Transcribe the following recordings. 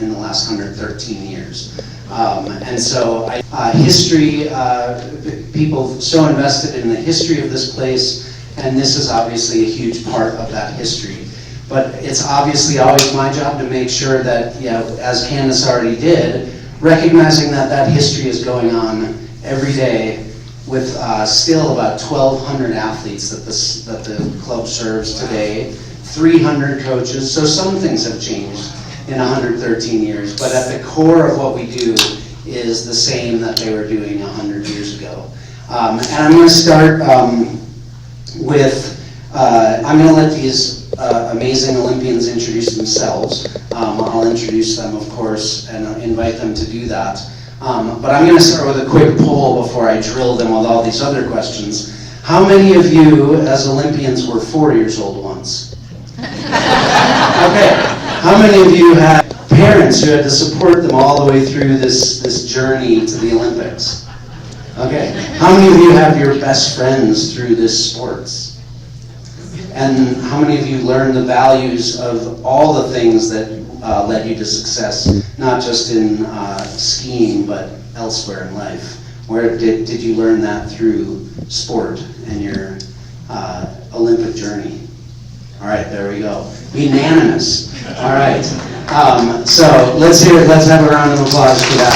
in the last 113 years. And so history, people so invested in the history of this place, and this is obviously a huge part of that history. But it's obviously always my job to make sure that, as Candace already did, recognizing that that history is going on every day with still about 1,200 athletes that the club serves today, 300 coaches, so some things have changed in 113 years, but at the core of what we do is the same that they were doing 100 years ago. And I'm going to start with, I'm going to let these amazing Olympians introduce themselves. I'll introduce them, of course, and invite them to do that. But I'm going to start with a quick poll before I drill them with all these other questions. How many of you, as Olympians, were 4 years old once? Okay. How many of you had parents who had to support them all the way through this journey to the Olympics? Okay. How many of you have your best friends through this sports? And how many of you learned the values of all the things that led you to success, not just in skiing, but elsewhere in life? Where did you learn that through sport and your Olympic journey? All right, there we go. Unanimous. All right. So let's have a round of applause for that.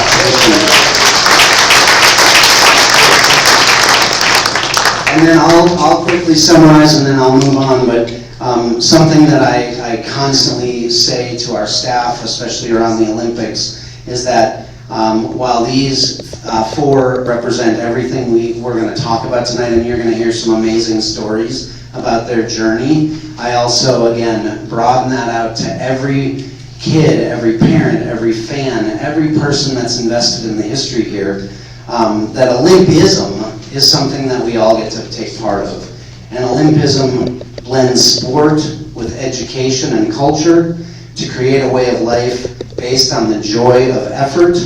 And then I'll quickly summarize and then I'll move on. But something that I constantly say to our staff, especially around the Olympics, is that while these four represent everything we're going to talk about tonight, and you're going to hear some amazing stories about their journey, I also, again, broaden that out to every kid, every parent, every fan, every person that's invested in the history here, that Olympism is something that we all get to take part of. And Olympism blends sport with education and culture to create a way of life based on the joy of effort,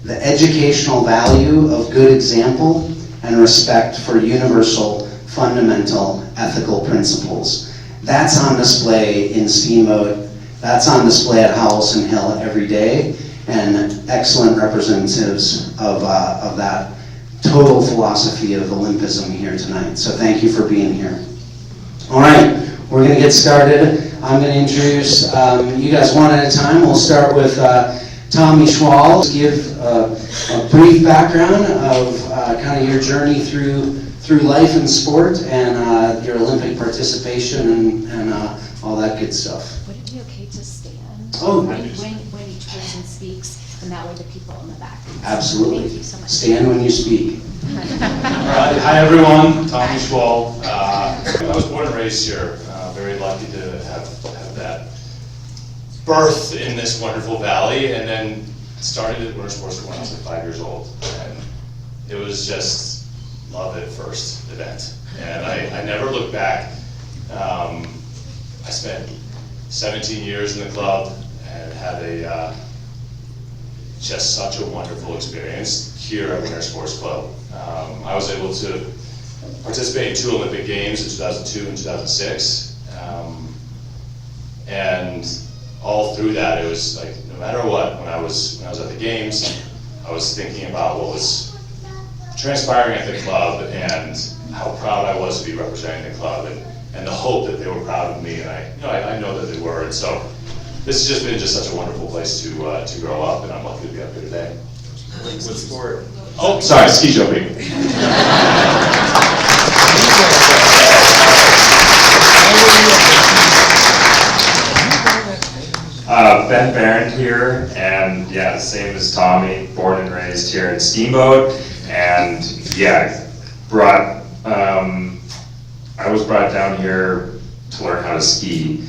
the educational value of good example, and respect for universal, fundamental ethical principles. That's on display in Steamboat. That's on display at Howelson Hill every day, and excellent representatives of that total philosophy of Olympism here tonight. So thank you for being here. All right, we're going to get started. I'm going to introduce you guys one at a time. We'll start with Tommy Schwall. Give a brief background of kind of your journey through life and sport and your Olympic participation and all that good stuff. Would it be okay to stand when each person speaks, and that way the people in the back? Absolutely. Thank you so much. Stand when you speak. All right. Hi everyone, Tommy Schwall. I was born and raised here. Very lucky to have that birth in this wonderful valley, and then started at winter sports when I was like 5 years old. And it was just love at first event, and I never looked back. I spent 17 years in the club and had just such a wonderful experience here at Winter Sports Club. I was able to participate in 2 Olympic Games in 2002 and 2006, and all through that it was like no matter what, when I was at the games, I was thinking about what was transpiring at the club and how proud I was to be representing the club, and the hope that they were proud of me, and I know that they were. And so this has just been such a wonderful place to grow up, and I'm lucky to be up here today. What sport? Oh, sorry, ski jumping. Berend here, and yeah, the same as Tommy, born and raised here in Steamboat, and yeah, I was brought down here to learn how to ski,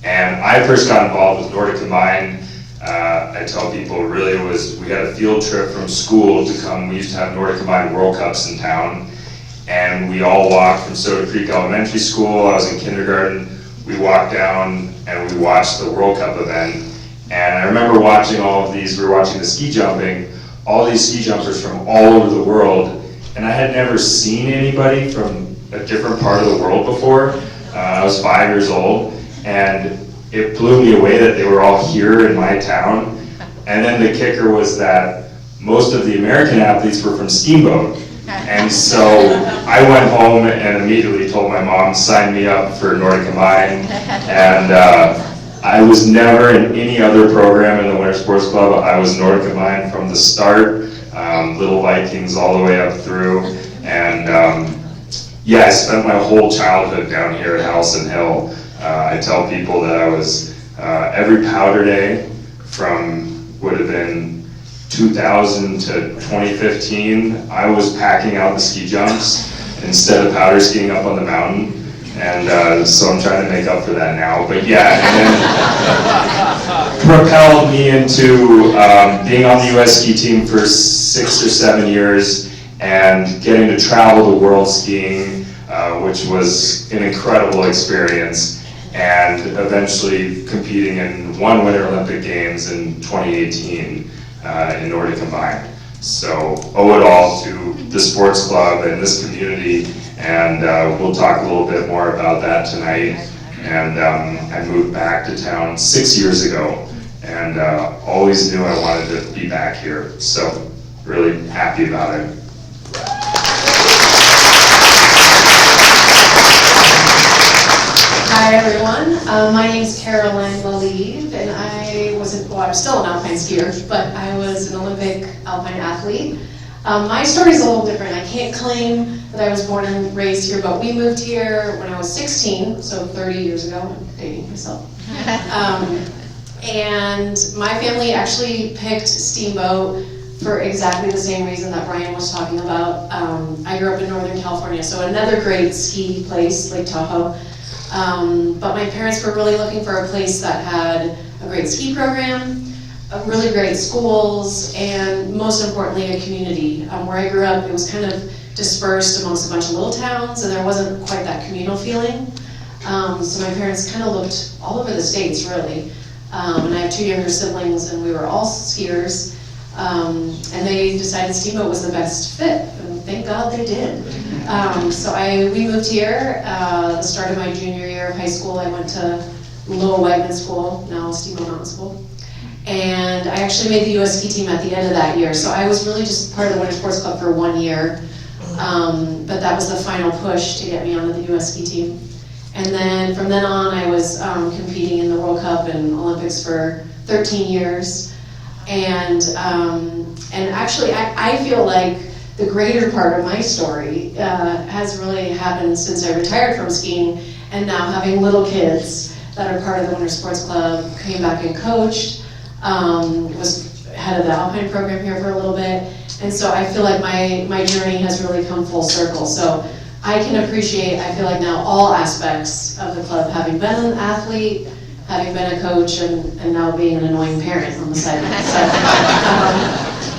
and I first got involved with Nordic Combined. I tell people really we had a field trip from school to come. We used to have Nordic Combined World Cups in town, and we all walked from Soda Creek Elementary School. I was in kindergarten. We walked down and we watched the World Cup event. And I remember watching all of these, we were watching the ski jumping, all these ski jumpers from all over the world. And I had never seen anybody from a different part of the world before. I was 5 years old, and it blew me away that they were all here in my town. And then the kicker was that most of the American athletes were from Steamboat. And so I went home and immediately told my mom, sign me up for Nordic Combined. And I was never in any other program in the Winter Sports Club. I was Nordic Combined from the start, Little Vikings all the way up through. And yeah, I spent my whole childhood down here at Howson Hill. I tell people that I was every powder day from would have been 2000 to 2015, I was packing out the ski jumps instead of powder skiing up on the mountain. And so I'm trying to make up for that now. But yeah, and then propelled me into being on the US ski team for 6 or 7 years and getting to travel the world skiing, which was an incredible experience. And eventually competing in one Winter Olympic Games in 2018 in Nordic Combined. So owe it all to the sports club and this community, and we'll talk a little bit more about that tonight. And I moved back to town 6 years ago, and always knew I wanted to be back here. So really happy about it. Hi everyone, my name is Caroline Lalive, and I'm still an alpine skier, but I was an Olympic alpine athlete. My story is a little different. I can't claim that I was born and raised here, but we moved here when I was 16, so 30 years ago. I'm dating myself. And my family actually picked Steamboat for exactly the same reason that Brian was talking about. I grew up in Northern California, so another great ski place, Lake Tahoe. But my parents were really looking for a place that had a great ski program, really great schools, and most importantly, a community. Where I grew up, it was kind of dispersed amongst a bunch of little towns, and there wasn't quite that communal feeling. So my parents kind of looked all over the States, really. And I have 2 younger siblings, and we were all skiers. And they decided Steamboat was the best fit, and thank God they did. So we moved here, the start of my junior year of high school. I went to Lowell Wegman School, now Steamboat Mountain School. And I actually made the US ski team at the end of that year. So I was really just part of the Winter Sports Club for 1 year. But that was the final push to get me onto the US ski team. And then from then on, I was competing in the World Cup and Olympics for 13 years. And actually, I feel like the greater part of my story has really happened since I retired from skiing, and now having little kids that are part of the Winter Sports Club, came back and coached, was head of the Alpine program here for a little bit, and so I feel like my journey has really come full circle. So I can appreciate, I feel like now, all aspects of the club, having been an athlete, having been a coach, and now being an annoying parent on the side.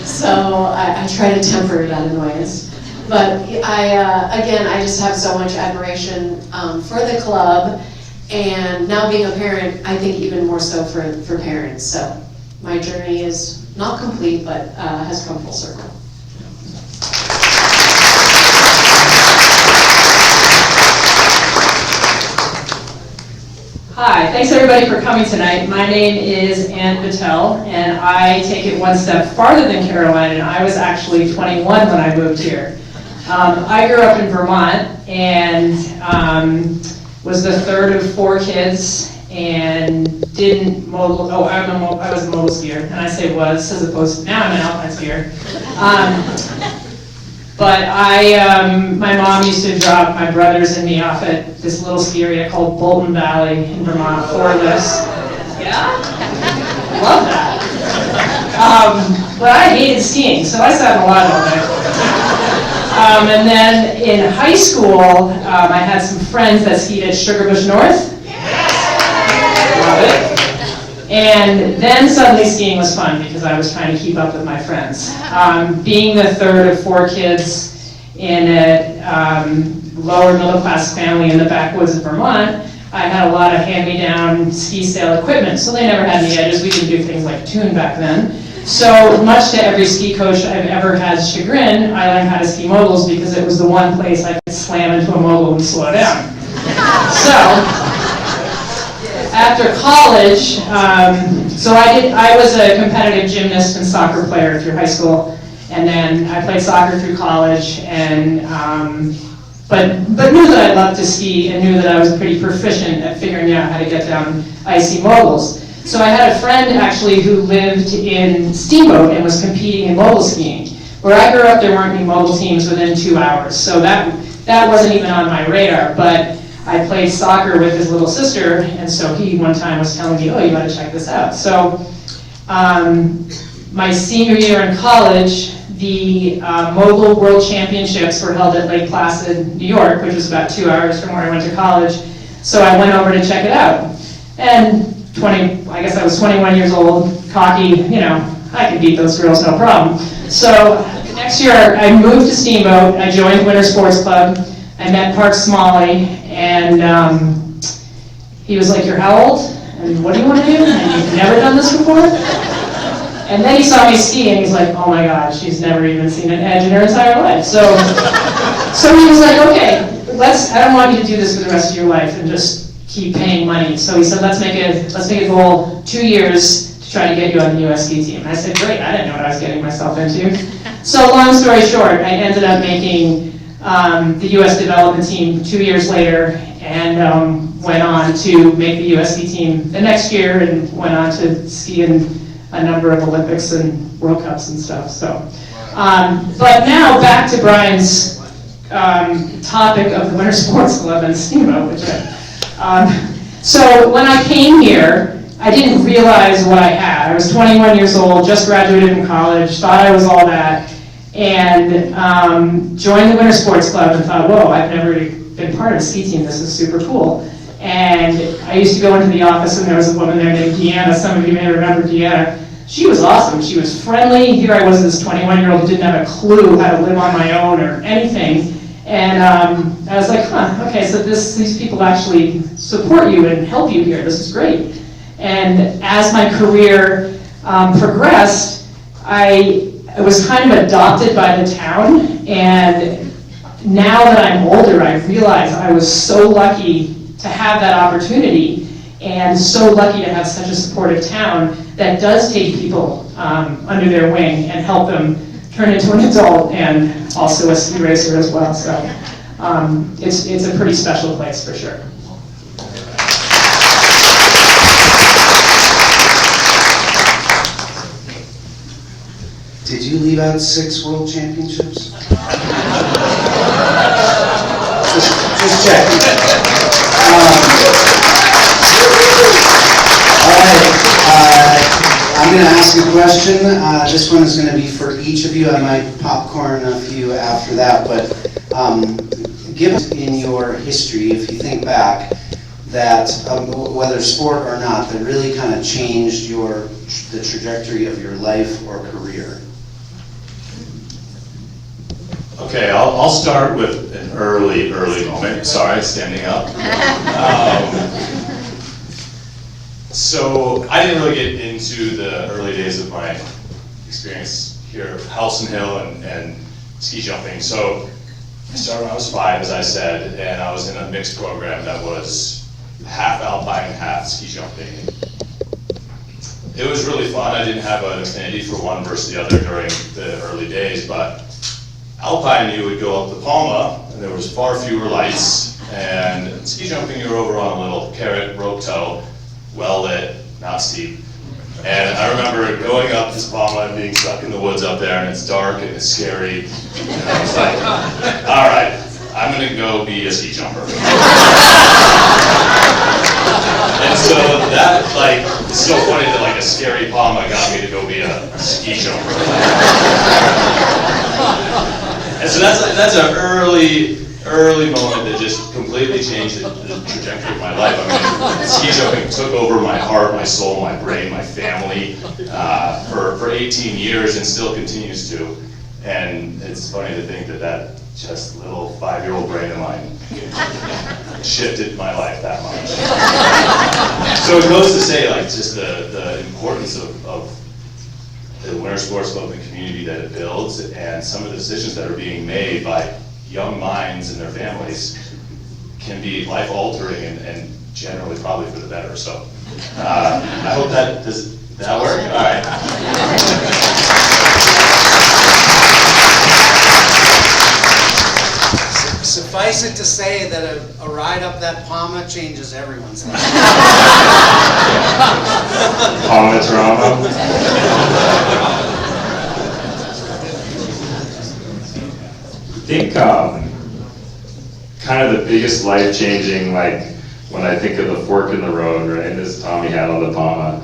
So I try to temper that annoyance. But I just have so much admiration for the club, and now being a parent, I think even more so for parents. So my journey is not complete, but has come full circle. Hi, thanks everybody for coming tonight. My name is Battelle, and I take it one step farther than Caroline, and I was actually 21 when I moved here. I grew up in Vermont and was the third of 4 kids, and didn't mogul. Oh, I was a mogul skier, and I say was as opposed to now I'm an alpine skier. But my mom used to drop my brothers and me off at this little ski area called Bolton Valley in Vermont, 4 lifts. Yeah? Love that. But I hated skiing, so I sat in the lot all day. And then in high school, I had some friends that skied at Sugarbush North. Love it. And then suddenly skiing was fun because I was trying to keep up with my friends. Being the third of 4 kids in a lower middle class family in the backwoods of Vermont, I had a lot of hand-me-down ski style equipment, so they never had any edges. We didn't do things like tune back then. So much to every ski coach I've ever had's chagrin, I learned how to ski moguls because it was the one place I could slam into a mogul and slow down. So, at after college, so I was a competitive gymnast and soccer player through high school, and then I played soccer through college, and but knew that I loved to ski and knew that I was pretty proficient at figuring out how to get down icy moguls. So I had a friend actually who lived in Steamboat and was competing in mogul skiing. Where I grew up, there weren't any mogul teams within 2 hours, so that wasn't even on my radar. But I played soccer with his little sister, and so he one time was telling me, oh, you gotta check this out. So my senior year in college, the Mogul World Championships were held at Lake Placid, New York, which was about 2 hours from where I went to college. So I went over to check it out. And I guess I was 21 years old, cocky, you know, I could beat those girls, no problem. So next year I moved to Steamboat, I joined Winter Sports Club, I met Park Smalley, and he was like, you're how old? And what do you want to do? And you've never done this before? And then he saw me ski and he's like, oh my God, she's never even seen an edge in her entire life. So he was like, okay, I don't want you to do this for the rest of your life and just keep paying money. So he said, let's make a goal, 2 years to try to get you on the US ski team. And I said, great, I didn't know what I was getting myself into. So long story short, I ended up making the US development team 2 years later, and went on to make the US ski team the next year, and went on to ski in a number of Olympics and World Cups and stuff. So, but now back to Brian's topic of the Winter Sports Club and Steamboat, which so when I came here, I didn't realize what I had. I was 21 years old, just graduated from college, thought I was all that, and joined the Winter Sports Club and thought, whoa, I've never been part of a ski team, this is super cool. And I used to go into the office and there was a woman there named Deanna, some of you may remember Deanna. She was awesome, she was friendly. Here I was, this 21-year-old who didn't have a clue how to live on my own or anything. And I was like, huh, okay, so these people actually support you and help you here, this is great. And as my career progressed, I was kind of adopted by the town, and now that I'm older, I realize I was so lucky to have that opportunity, and so lucky to have such a supportive town that does take people under their wing and help them turn into an adult and also a ski racer as well. So it's a pretty special place for sure. Did you leave out 6 world championships? just checking. All right, I'm going to ask a question. This one is going to be for each of you. I might popcorn a few after that, but give us in your history, if you think back, that whether sport or not, that really kind of changed the trajectory of your life or career. Okay, I'll start with an early moment. Sorry, standing up. So I didn't really get into the early days of my experience here at Halcyon Hill and ski jumping. So I started when I was 5, as I said, and I was in a mixed program that was half alpine, half ski jumping. It was really fun. I didn't have an affinity for one versus the other during the early days, but alpine, you would go up the Palma, and there was far fewer lights, and ski jumping, you were over on a little carrot rope tow, well lit, not steep. And I remember going up this Palma and being stuck in the woods up there, and it's dark and it's scary. And I was like, all right, I'm gonna go be a ski jumper. And so that, like, it's so funny that like a scary Palma got me to go be a ski jumper. And so that's an early moment that just completely changed the trajectory of my life. I mean, ski jumping took over my heart, my soul, my brain, my family for 18 years and still continues to. And it's funny to think that just little 5-year-old brain of mine shifted my life that much. So it goes to say, like, just the importance of the Winter Sports Club and the community that it builds, and some of the decisions that are being made by young minds and their families can be life-altering and generally probably for the better. So I hope does that work? All right. Suffice it to say that a ride up that Palma changes everyone's life. Palma drama. I think kind of the biggest life-changing, like when I think of the fork in the road, right, as Tommy had on the Palma.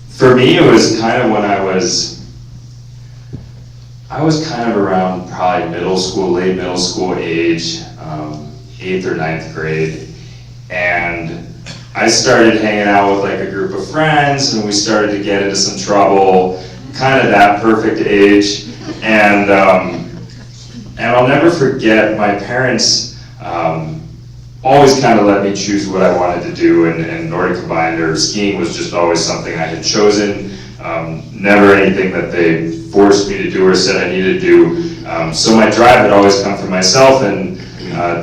For me, it was kind of when I was kind of around probably middle school, late middle school age, 8th or 9th grade, and I started hanging out with like a group of friends, and we started to get into some trouble, kind of that perfect age, and I'll never forget, my parents always kind of let me choose what I wanted to do, and Nordic combined or skiing was just always something I had chosen, never anything that they forced me to do or said I needed to do. So my drive had always come from myself, and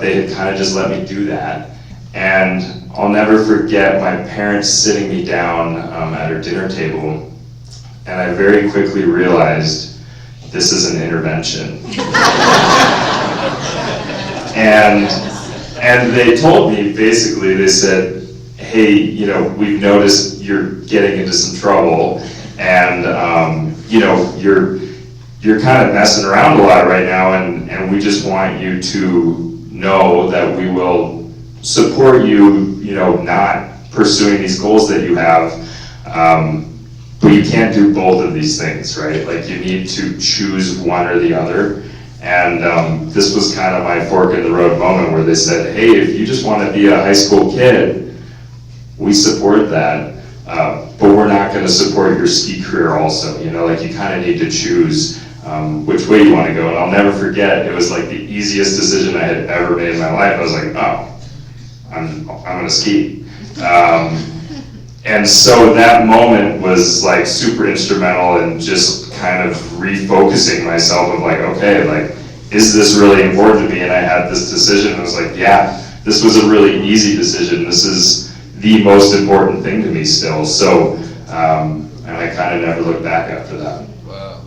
they had kind of just let me do that. And I'll never forget my parents sitting me down at our dinner table, and I very quickly realized this is an intervention. And they told me, basically, they said, hey, you know, we've noticed you're getting into some trouble, and you know, you're kind of messing around a lot right now, and we just want you to know that we will support you, you know, not pursuing these goals that you have, but you can't do both of these things, right? Like, you need to choose one or the other. And this was kind of my fork in the road moment where they said, hey, if you just want to be a high school kid, we support that, but we're not going to support your ski career also. You know, like, you kind of need to choose which way you want to go. And I'll never forget, it was like the easiest decision I had ever made in my life. I was like, oh, I'm going to ski. And so that moment was like super instrumental in just kind of refocusing myself of like, okay, like, is this really important to me? And I had this decision, and I was like, yeah, this was a really easy decision. This is the most important thing to me still. So, and I kind of never looked back after that. Wow.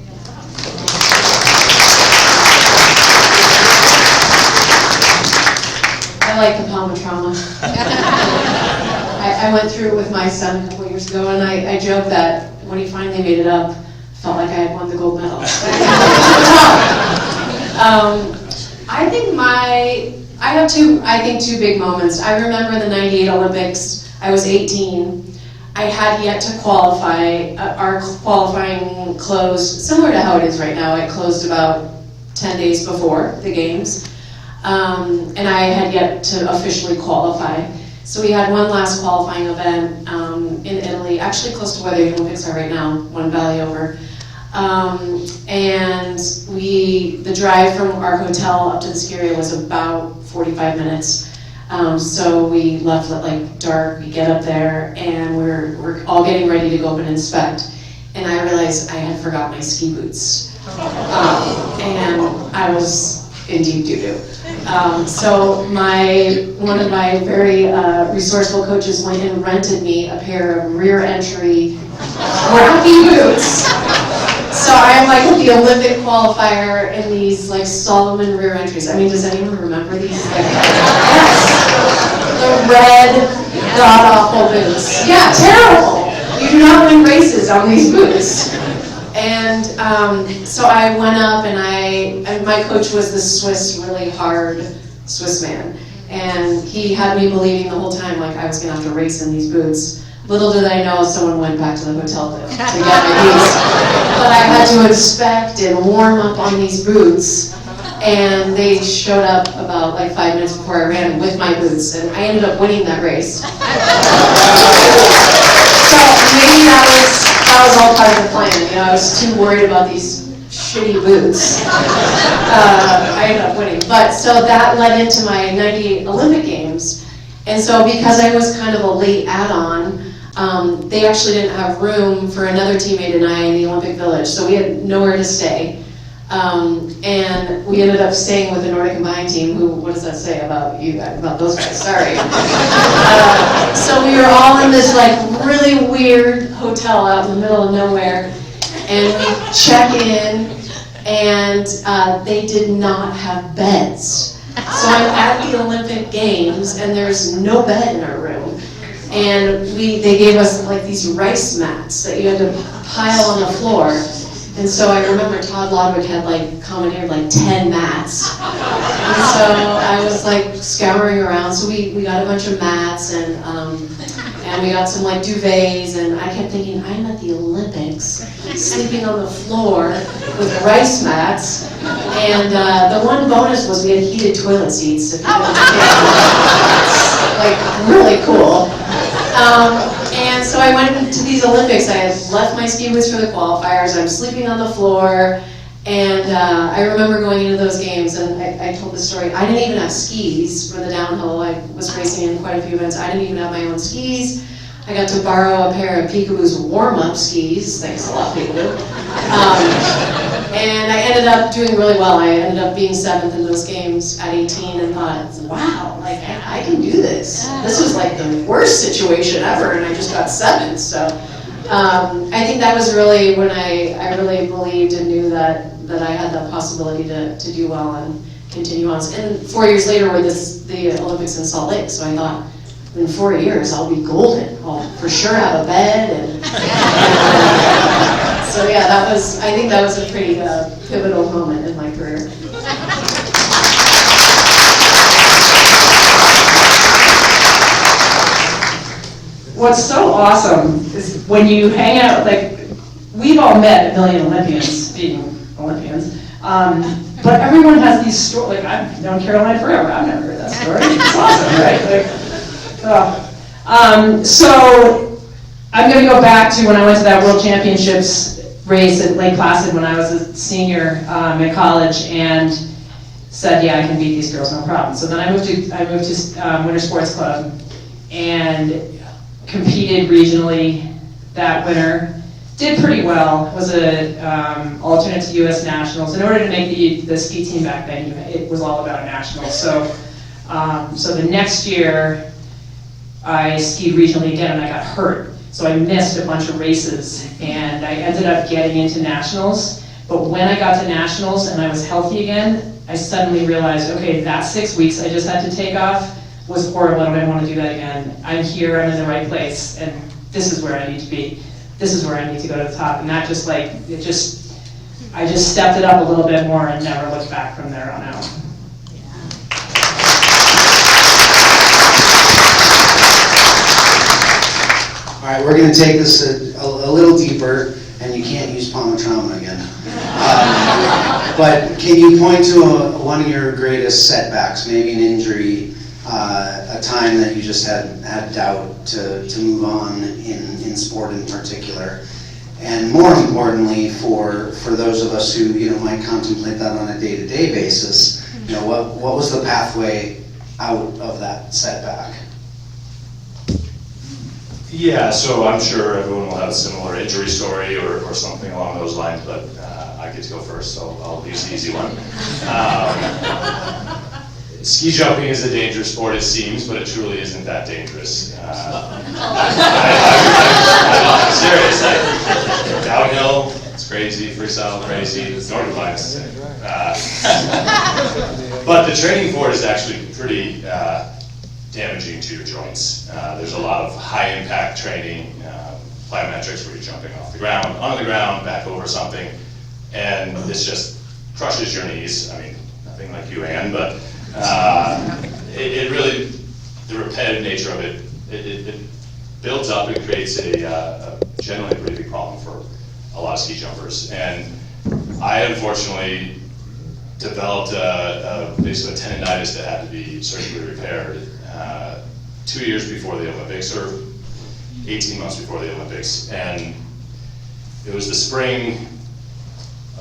I like the Palma trauma. I went through it with my son a couple years ago, and I joke that when he finally made it up, I felt like I had won the gold medal. I have two big moments. I remember the '98 Olympics. I was 18. I had yet to qualify. Our qualifying closed, similar to how it is right now. It closed about 10 days before the games. And I had yet to officially qualify. So we had one last qualifying event in Italy, actually close to where the Olympics are right now, one valley over. And the drive from our hotel up to the ski area was about 45 minutes. So we left at like dark, we get up there, and we're all getting ready to go up and inspect. And I realized I had forgot my ski boots. And I was in deep doo-doo. So one of my very resourceful coaches went and rented me a pair of rear entry crappy boots. So I'm like the Olympic qualifier in these like Solomon rear entries. I mean, does anyone remember these? Yes, the red god-awful boots. Yeah, terrible. You do not win races on these boots. And so I went up, and my coach was this really hard Swiss man. And he had me believing the whole time like I was gonna have to race in these boots. Little did I know someone went back to the hotel to get my boots. But I had to inspect and warm up on these boots. And they showed up about like 5 minutes before I ran with my boots. And I ended up winning that race. So maybe that was all part of the plan. You know, I was too worried about these shitty boots. I ended up winning. But so that led into my '98 Olympic Games. And so because I was kind of a late add-on, they actually didn't have room for another teammate and I in the Olympic Village. So we had nowhere to stay. And we ended up staying with the Nordic Combined team, who, what does that say about you guys, about those guys, sorry. So we were all in this like really weird hotel out in the middle of nowhere, and we check in, and they did not have beds. So I'm at the Olympic Games, and there's no bed in our room. And they gave us like these rice mats that you had to pile on the floor. And so I remember Todd Lodwick had like commandeered like 10 mats. And so I was like scouring around. So we got a bunch of mats, and we got some like duvets, and I kept thinking, I'm at the Olympics, sleeping on the floor with rice mats. And the one bonus was we had heated toilet seats. If you like really cool. And so I went to these Olympics. I had left my ski boots for the qualifiers. I'm sleeping on the floor, and I remember going into those games, and I told the story. I didn't even have skis for the downhill. I was racing in quite a few events. I didn't even have my own skis. I got to borrow a pair of Peekaboo's warm-up skis. Thanks a lot, Peekaboo. And I ended up doing really well. I ended up being 7th in those games at 18 and thought, wow, like I can do this. This was like the worst situation ever, and I just got 7th. So I think that was really when I really believed and knew that I had the possibility to do well and continue on. And 4 years later were the Olympics in Salt Lake, so I thought, in 4 years, I'll be golden. I'll for sure have a bed. And so yeah, I think that was a pretty pivotal moment in my career. What's so awesome is when you hang out, like, we've all met a million Olympians, being Olympians, but everyone has these stories. Like, I've known Caroline forever. I've never heard that story. It's awesome, right? Like, so I'm going to go back to when I went to that World Championships race at Lake Placid when I was a senior in college, and said, yeah, I can beat these girls, no problem. So then I moved to Winter Sports Club and competed regionally that winter. Did pretty well. Was a alternate to U.S. Nationals. In order to make the ski team back then, it was all about nationals. So the next year, I skied regionally again, and I got hurt. So I missed a bunch of races, and I ended up getting into nationals. But when I got to nationals and I was healthy again, I suddenly realized, okay, that 6 weeks I just had to take off was horrible. I don't want to do that again. I'm here, I'm in the right place, and this is where I need to be. This is where I need to go to the top. And that just like, I just stepped it up a little bit more and never looked back from there on out. All right, we're going to take this a little deeper, and you can't use palmar trauma again. But can you point to one of your greatest setbacks, maybe an injury, a time that you just had doubt to move on in sport in particular? And more importantly, for those of us who might contemplate that on a day-to-day basis, what was the pathway out of that setback? Yeah, so I'm sure everyone will have a similar injury story or something along those lines, but I get to go first, so I'll use the easy one. Ski jumping is a dangerous sport, it seems, but it truly isn't that dangerous. I'm serious. Downhill, it's crazy. Freestyle, crazy. Nordic line's the same. But the training for it is actually pretty damaging to your joints. There's a lot of high-impact training, plyometrics where you're jumping off the ground, onto the ground, back over something, and this just crushes your knees. I mean, nothing like you, Ann, but it really, the repetitive nature of it builds up and creates a generally a pretty big problem for a lot of ski jumpers. And I unfortunately developed basically a tendonitis that had to be surgically repaired 2 years before the Olympics, or 18 months before the Olympics. And it was the spring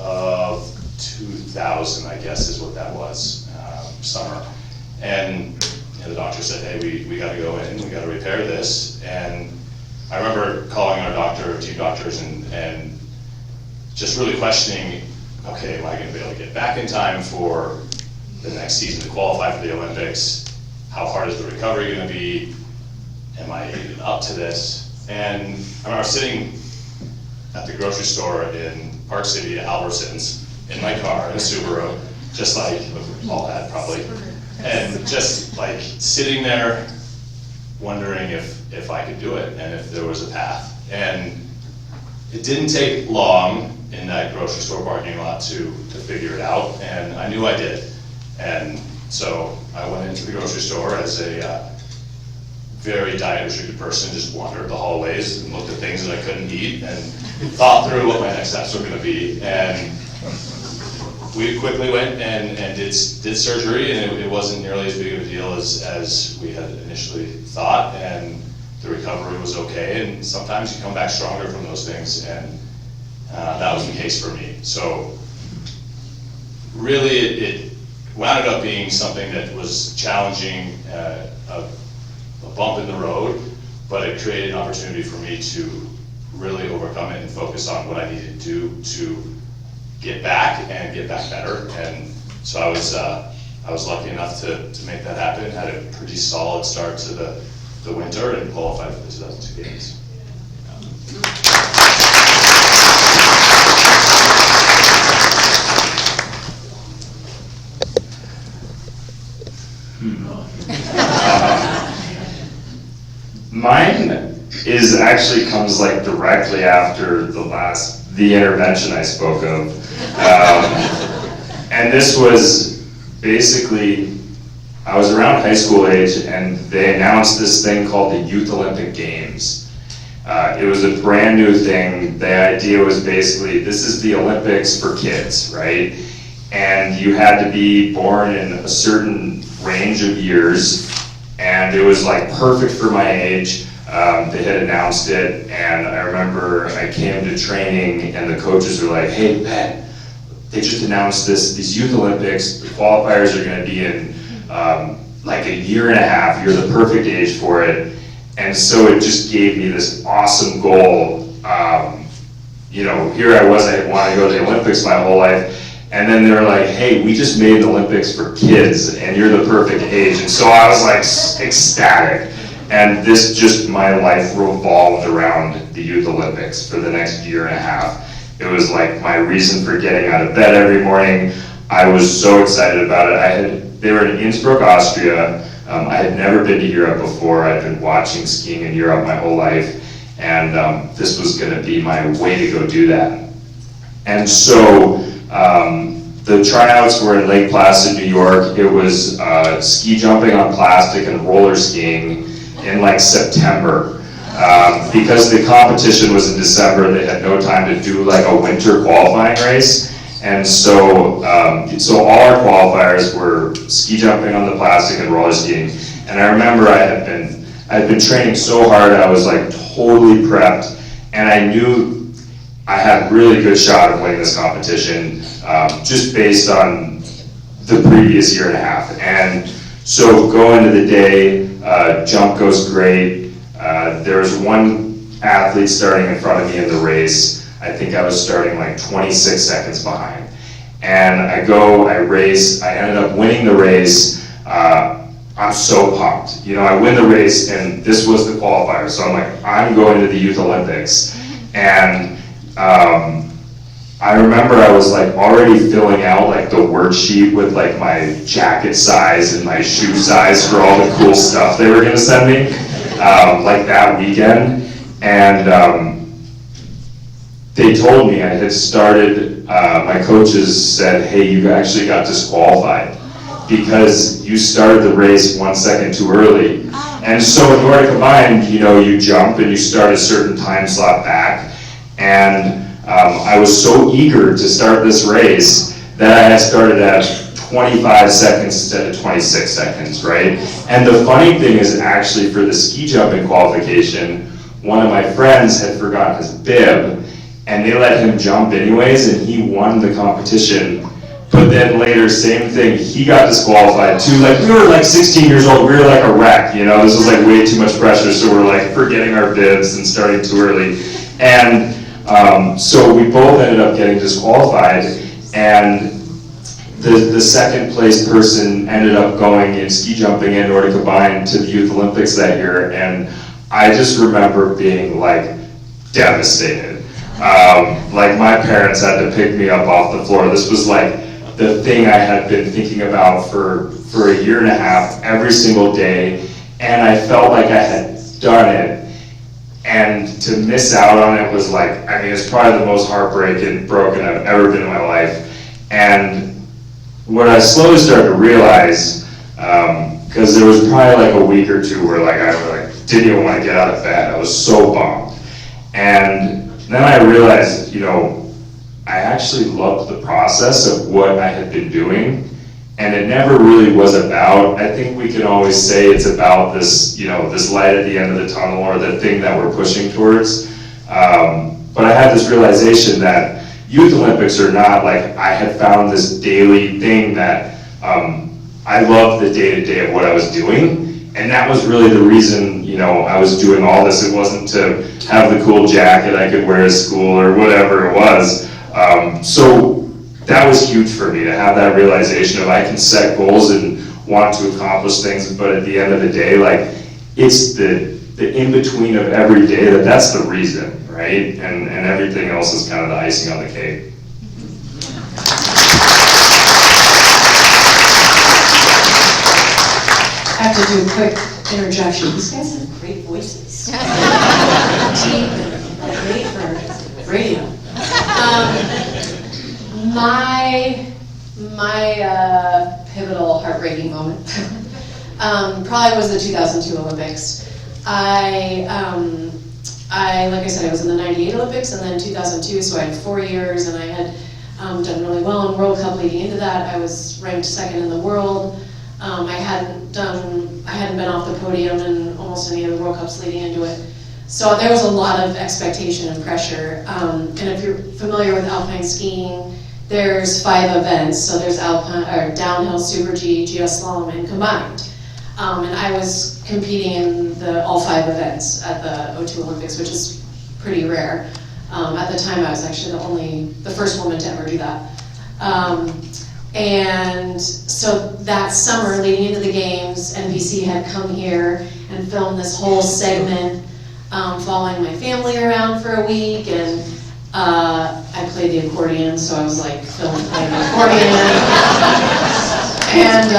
of 2000, I guess is what that was, summer. And the doctor said, hey, we got to go in, we got to repair this. And I remember calling our doctor, team doctors, and just really questioning okay, am I going to be able to get back in time for the next season to qualify for the Olympics? How hard is the recovery going to be? Am I even up to this? And I remember sitting at the grocery store in Park City, Albertsons, in my car, in a Subaru, just like all had probably, and just like sitting there wondering if I could do it and if there was a path. And it didn't take long in that grocery store parking lot to figure it out, and I knew I did. And so I went into the grocery store as a very diet-restricted person, just wandered the hallways and looked at things that I couldn't eat and thought through what my next steps were going to be. And we quickly went and did surgery, and it wasn't nearly as big of a deal as we had initially thought, and the recovery was okay, and sometimes you come back stronger from those things, and that was the case for me. So really it wound up being something that was challenging, a bump in the road, but it created an opportunity for me to really overcome it and focus on what I needed to do to get back and get back better. And so I was lucky enough to make that happen. Had a pretty solid start to the winter and qualified for the 2002 games. Mine actually comes like directly after the intervention I spoke of. And this was basically, I was around high school age and they announced this thing called the Youth Olympic Games. It was a brand new thing. The idea was basically, this is the Olympics for kids, right? And you had to be born in a certain range of years, and it was like perfect for my age. They had announced it, and I remember I came to training and the coaches were like, hey, Ben, they just announced these Youth Olympics, the qualifiers are gonna be in like a year and a half, you're the perfect age for it. And so it just gave me this awesome goal. You know, here I was, I had wanted to go to the Olympics my whole life, and then they were like, hey, we just made the Olympics for kids, and you're the perfect age. And so I was like ecstatic. And this just, my life revolved around the Youth Olympics for the next year and a half. It was like my reason for getting out of bed every morning. I was so excited about it. They were in Innsbruck, Austria. I had never been to Europe before. I'd been watching skiing in Europe my whole life. And this was gonna be my way to go do that. And so the tryouts were in Lake Placid, New York. It was ski jumping on plastic and roller skiing in like September. Because the competition was in December, they had no time to do like a winter qualifying race. And so, so all our qualifiers were ski jumping on the plastic and roller skiing. And I remember I had been training so hard, I was like totally prepped, and I knew I had a really good shot of winning this competition, just based on the previous year and a half. And so going into the day, jump goes great. There was one athlete starting in front of me in the race. I think I was starting like 26 seconds behind. And I race, I ended up winning the race. I'm so pumped. You know, I win the race and this was the qualifier. So I'm like, I'm going to the Youth Olympics. And I remember I was like already filling out like the worksheet with like my jacket size and my shoe size for all the cool stuff they were gonna send me, like that weekend. And they told me I had started, my coaches said, hey, you actually got disqualified because you started the race 1 second too early. And so in order to combine, you know, you jump and you start a certain time slot back. And I was so eager to start this race that I had started at 25 seconds instead of 26 seconds, right? And the funny thing is actually for the ski jumping qualification, one of my friends had forgotten his bib and they let him jump anyways and he won the competition. But then later, same thing, he got disqualified too. Like we were like 16 years old, we were like a wreck, you know? This was like way too much pressure, so we're like forgetting our bibs and starting too early. And so we both ended up getting disqualified, and the second place person ended up going in ski jumping and Nordic combined to the Youth Olympics that year, and I just remember being like devastated. Like my parents had to pick me up off the floor. This was like the thing I had been thinking about for a year and a half, every single day, and I felt like I had done it. And to miss out on it was like, I mean, it's probably the most heartbreaking, broken I've ever been in my life. And what I slowly started to realize, because there was probably like a week or two where like I didn't even want to get out of bed. I was so bummed. And then I realized, you know, I actually loved the process of what I had been doing. And it never really was about, I think we can always say it's about this, you know, this light at the end of the tunnel or the thing that we're pushing towards. But I had this realization that Youth Olympics are not like, I had found this daily thing that I loved the day-to-day of what I was doing. And that was really the reason, you know, I was doing all this. It wasn't to have the cool jacket I could wear to school or whatever it was. So that was huge for me to have that realization of I can set goals and want to accomplish things, but at the end of the day, like it's the in-between of every day that's the reason, right? And everything else is kind of the icing on the cake. I have to do a quick interjection. These guys have great voices. Deep and like made for radio. My pivotal, heartbreaking moment probably was the 2002 Olympics. I like I said, I was in the 98 Olympics and then 2002, so I had 4 years, and I had done really well in World Cup leading into that. I was ranked second in the world. I hadn't been off the podium in almost any of the World Cups leading into it. So there was a lot of expectation and pressure. And if you're familiar with alpine skiing, there's 5 events. So there's alpine, or downhill, Super G, GS slalom, and combined. And I was competing in all 5 events at the 02 Olympics, which is pretty rare. At the time, I was actually the first woman to ever do that. And so that summer, leading into the games, NBC had come here and filmed this whole segment, following my family around for a week, and I played the accordion, so I was like filmed playing the accordion. And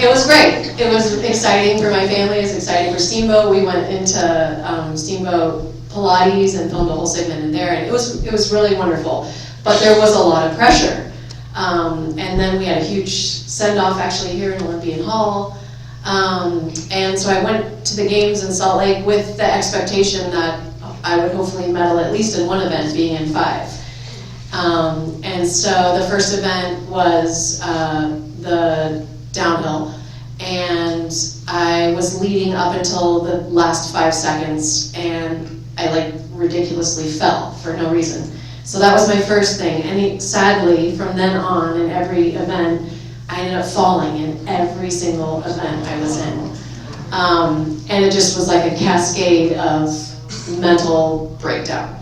it was great. It was exciting for my family, it was exciting for Steamboat. We went into Steamboat Pilates and filmed a whole segment in there, and it was really wonderful. But there was a lot of pressure. And then we had a huge send-off actually here in Olympian Hall. And so I went to the games in Salt Lake with the expectation that I would hopefully medal at least in one event, being in 5. And so the first event was the downhill, and I was leading up until the last 5 seconds, and I like ridiculously fell for no reason. So that was my first thing, and sadly, from then on, in every event, I ended up falling in every single event I was in. And it just was like a cascade of mental breakdown.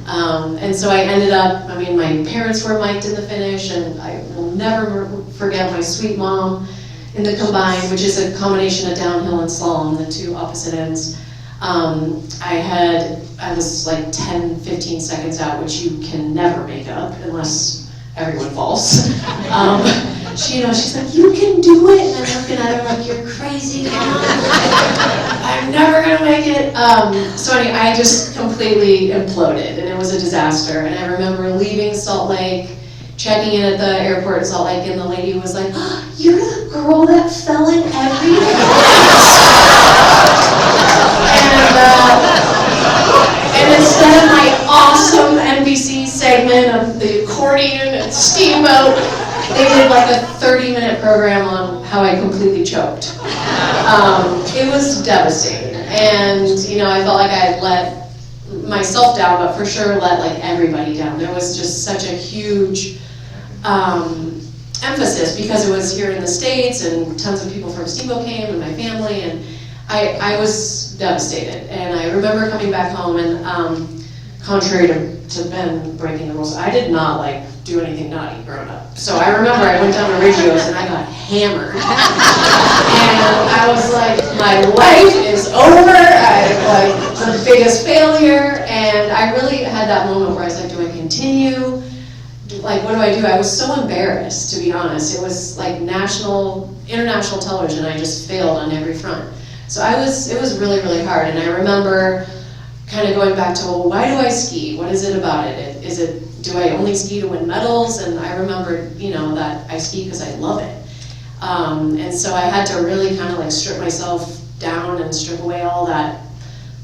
And so I ended up, I mean, my parents were mic'd in the finish, and I will never forget my sweet mom in the combined, which is a combination of downhill and slalom, the 2 opposite ends. I was like 10, 15 seconds out, which you can never make up unless everyone falls. She's like, you can do it, and I'm looking at her like, you're crazy, Mom. I'm never gonna make it. So anyway, I just completely imploded, and it was a disaster. And I remember leaving Salt Lake, checking in at the airport in Salt Lake, and the lady was like, oh, you're the girl that fell in every and instead of my awesome NBC segment of the accordion and Steamboat, they did like a 30-minute program on how I completely choked. It was devastating, and I felt like I had let myself down, but for sure let like everybody down. There was just such a huge emphasis because it was here in the States, and tons of people from Steamboat came, and my family, and I was devastated. And I remember coming back home, and contrary to Ben breaking the rules, I did not like do anything naughty growing up. So I remember I went down to Riggio's and I got hammered. And I was like, my life is over. I'm like the biggest failure. And I really had that moment where I was like, do I continue? Like, what do I do? I was so embarrassed, to be honest. It was like international television. I just failed on every front. So it was really, really hard. And I remember kind of going back to, well, why do I ski? What is it about it? Do I only ski to win medals? And I remember, that I ski because I love it. And so I had to really kind of like strip myself down and strip away all that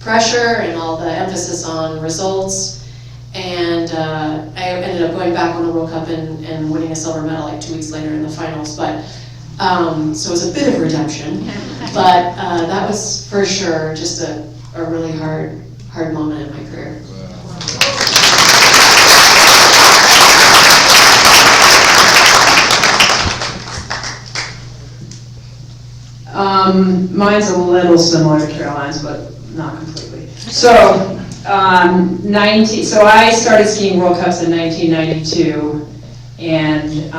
pressure and all the emphasis on results. And I ended up going back on the World Cup and winning a silver medal like 2 weeks later in the finals. But so it was a bit of redemption. But that was for sure just a really hard moment in my career. Mine's a little similar to Caroline's, but not completely. So, so I started skiing World Cups in 1992, and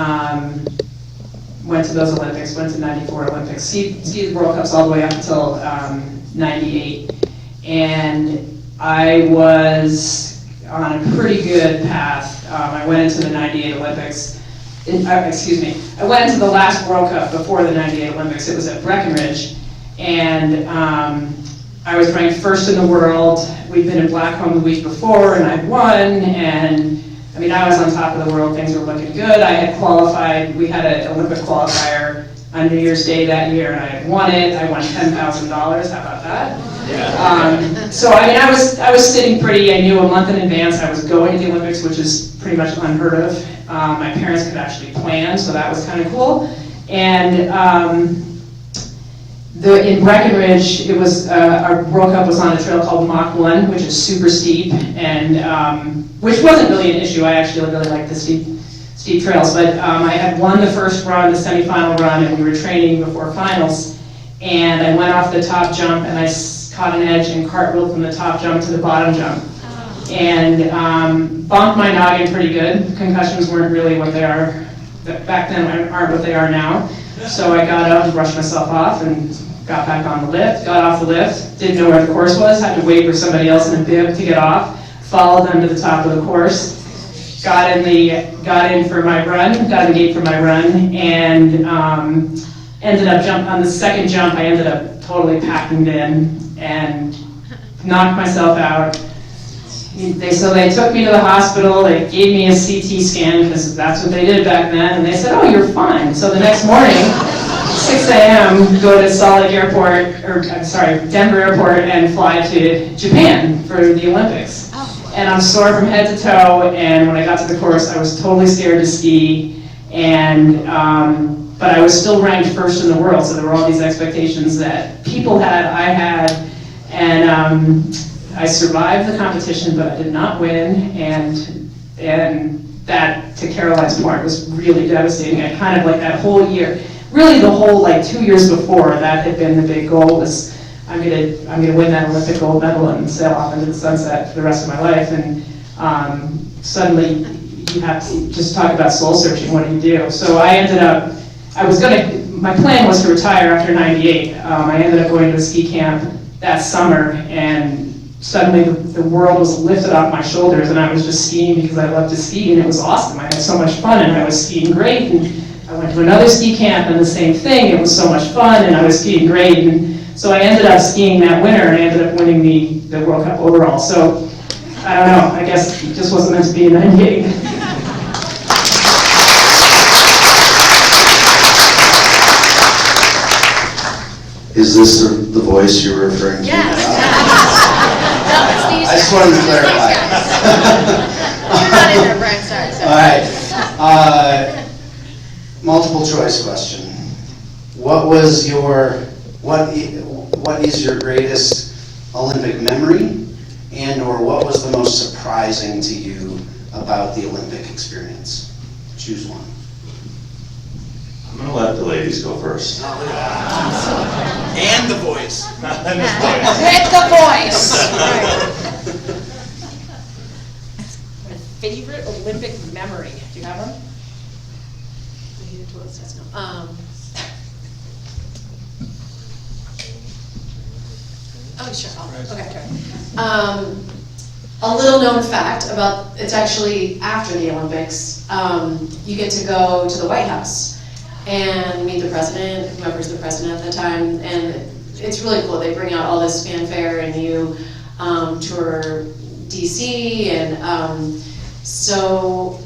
went to those Olympics, went to 94 Olympics, skied World Cups all the way up until 98, and I was on a pretty good path. I went into the 98 Olympics. I went into the last World Cup before the 98 Olympics. It was at Breckenridge, and I was ranked first in the world. We'd been in Blackcomb the week before, and I'd won, and I mean, I was on top of the world. Things were looking good. I had qualified. We had an Olympic qualifier on New Year's Day that year, and I had won it. I won $10,000. How about that? Yeah. So I mean, I was sitting pretty. I knew a month in advance I was going to the Olympics, which is pretty much unheard of. My parents could actually plan, so that was kind of cool. And in Breckenridge, it was our World Cup was on a trail called Mach 1, which is super steep, and which wasn't really an issue. I actually really liked the steep trails, but I had won the first run, the semifinal run, and we were training before finals. And I went off the top jump, and I caught an edge and cartwheeled from the top jump to the bottom jump. And bumped my noggin pretty good. Concussions weren't really what they are back then, aren't what they are now. So I got up, brushed myself off, and got back on the lift. Got off the lift, didn't know where the course was, had to wait for somebody else in a bib to get off. Followed them to the top of the course. Got in for my run, got in the gate for my run, and ended up on the second jump. I ended up totally packing it in and knocked myself out. So they took me to the hospital, they gave me a CT scan, because that's what they did back then, and they said, oh, you're fine. So the next morning, 6 a.m., go to Denver Airport and fly to Japan for the Olympics. And I'm sore from head to toe, and when I got to the course, I was totally scared to ski, and but I was still ranked first in the world, so there were all these expectations that people had, I had, and I survived the competition, but I did not win, and that, to Caroline's point, was really devastating. I kind of like that whole year, really the whole like 2 years before, that had been the big goal, was I'm gonna win that Olympic gold medal and sail off into the sunset for the rest of my life. And suddenly you have to just talk about soul searching. What do you do? So I ended up, my plan was to retire after 98. I ended up going to a ski camp that summer, and suddenly the world was lifted off my shoulders, and I was just skiing because I love to ski, and it was awesome. I had so much fun, and I was skiing great. And I went to another ski camp, and the same thing. It was so much fun, and I was skiing great. And so I ended up skiing that winter, and I ended up winning the World Cup overall. So I don't know. I guess it just wasn't meant to be in 98. Is this the voice you're referring to? Yes. I just wanted to clarify. You're not in there, Brian. Sorry. All right. Multiple choice question. What is your greatest Olympic memory, and or what was the most surprising to you about the Olympic experience? Choose one. I'm going to let the ladies go first. And the voice. And the voice. With the voice. favorite Olympic memory. Do you have one? Oh, sure, okay. A little known fact about, it's actually after the Olympics, you get to go to the White House and meet the president, whoever's the president at the time, and it's really cool. They bring out all this fanfare and you tour DC, and so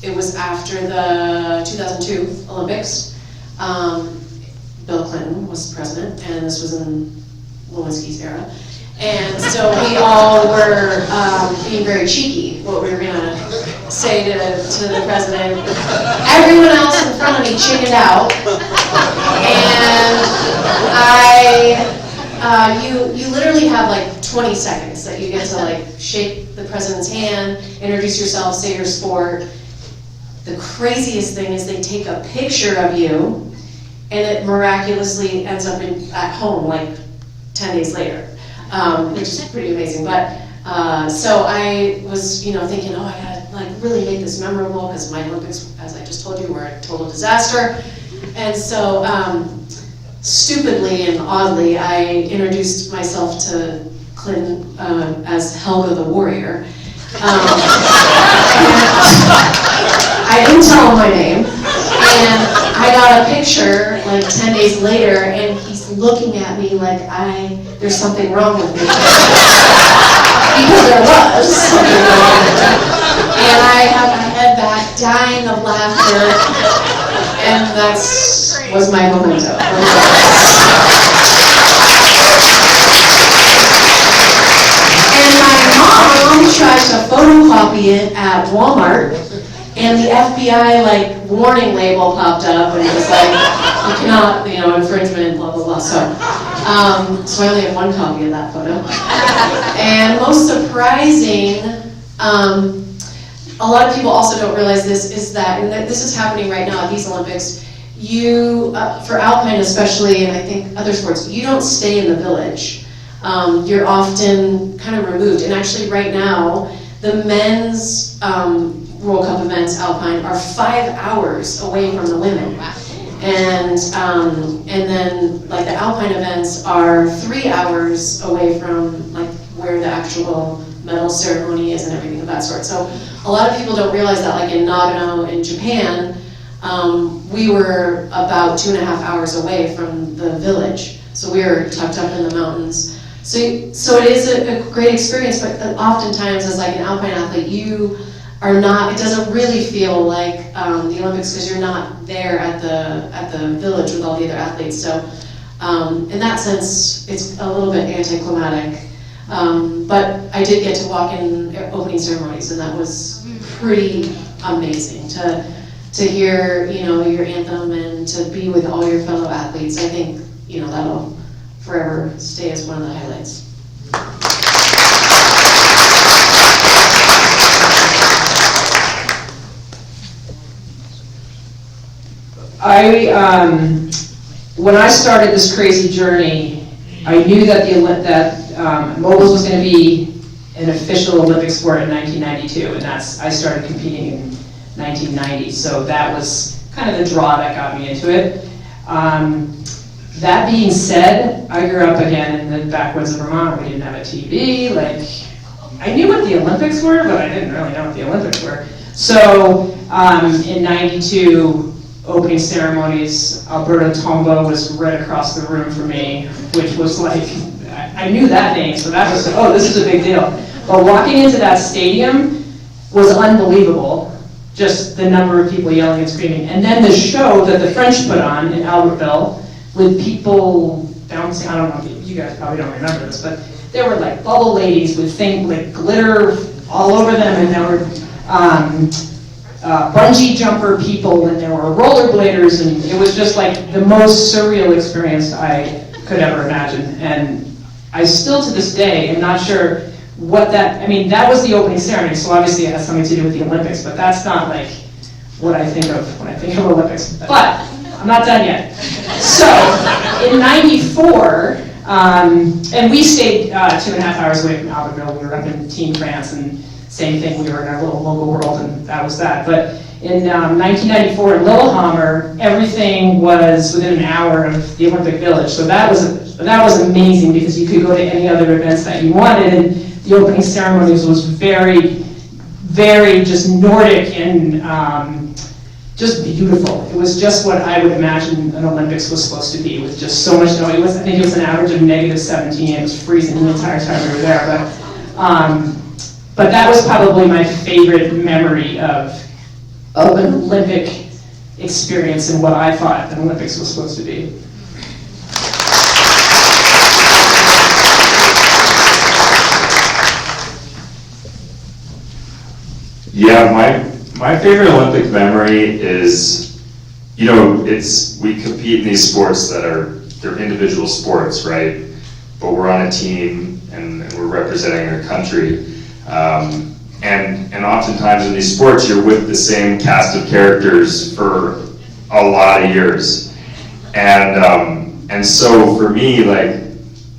it was after the 2002 Olympics. Bill Clinton was president, and this was in Lewinsky's era. And so we all were being very cheeky, what we were gonna say to the president. Everyone else in front of me chickened out, and you literally have like 20 seconds that you get to like shake the president's hand, introduce yourself, say your sport. The craziest thing is they take a picture of you, and it miraculously ends up at home like 10 days later, which is pretty amazing. But so I was, thinking, oh, I gotta like really make this memorable because my Olympics, as I just told you, were a total disaster. And so stupidly and oddly, I introduced myself to Clinton as Helga the Warrior. I didn't tell him my name, and I got a picture like 10 days later, and he's looking at me like there's something wrong with me. Because there was something wrong with me. And I have my head back, dying of laughter, and was my memento. And my mom tried to photocopy it at Walmart, and the FBI like warning label popped up, and it was like, you cannot, infringement, blah blah blah. So I only have one copy of that photo. And most surprising, a lot of people also don't realize this, is that, and this is happening right now at these Olympics, for Alpine especially, and I think other sports, you don't stay in the village. You're often kind of removed, and actually right now, the men's World Cup events, Alpine, are 5 hours away from the women. And then like the Alpine events are 3 hours away from like where the actual medal ceremony is and everything of that sort. So a lot of people don't realize that like in Nagano in Japan, we were about 2.5 hours away from the village. So we were tucked up in the mountains. So it is a great experience, but oftentimes as like an Alpine athlete, you are not, it doesn't really feel like the Olympics because you're not there at the village with all the other athletes. So in that sense, it's a little bit anticlimactic. But I did get to walk in opening ceremonies, and that was pretty amazing to hear, your anthem and to be with all your fellow athletes. I think, that'll forever stay as one of the highlights. When I started this crazy journey, I knew that moguls was going to be an official Olympic sport in 1992, and I started competing in 1990. So that was kind of the draw that got me into it. That being said, I grew up again in the backwoods of Vermont. We didn't have a TV. I knew what the Olympics were, but I didn't really know what the Olympics were. So in 92. Opening ceremonies, Alberto Tombo was right across the room from me, which was like, I knew that name, so that was, this is a big deal. But walking into that stadium was unbelievable, just the number of people yelling and screaming. And then the show that the French put on in Albertville with people bouncing, I don't know if you guys probably don't remember this, but there were like bubble ladies with glitter all over them, and there were bungee jumper people, and there were rollerbladers, and it was just like the most surreal experience I could ever imagine. And I still to this day am not sure what that was the opening ceremony, so obviously it has something to do with the Olympics, but that's not like what I think of when I think of Olympics. But I'm not done yet. So in 94, and we stayed 2.5 hours away from Albertville. We were up in Team France, and same thing, we were in our little local world and that was that. But in 1994 in Lillehammer, everything was within an hour of the Olympic Village. So that was amazing because you could go to any other events that you wanted, and the opening ceremonies was very, very just Nordic and just beautiful. It was just what I would imagine an Olympics was supposed to be, with just so much noise. I think it was an average of -17. It was freezing the entire time we were there. But that was probably my favorite memory of an Olympic experience and what I thought an Olympics was supposed to be. Yeah, my favorite Olympic memory is, you know, we compete in these sports they're individual sports, right? But we're on a team and we're representing our country. And oftentimes in these sports, you're with the same cast of characters for a lot of years. And so for me, like,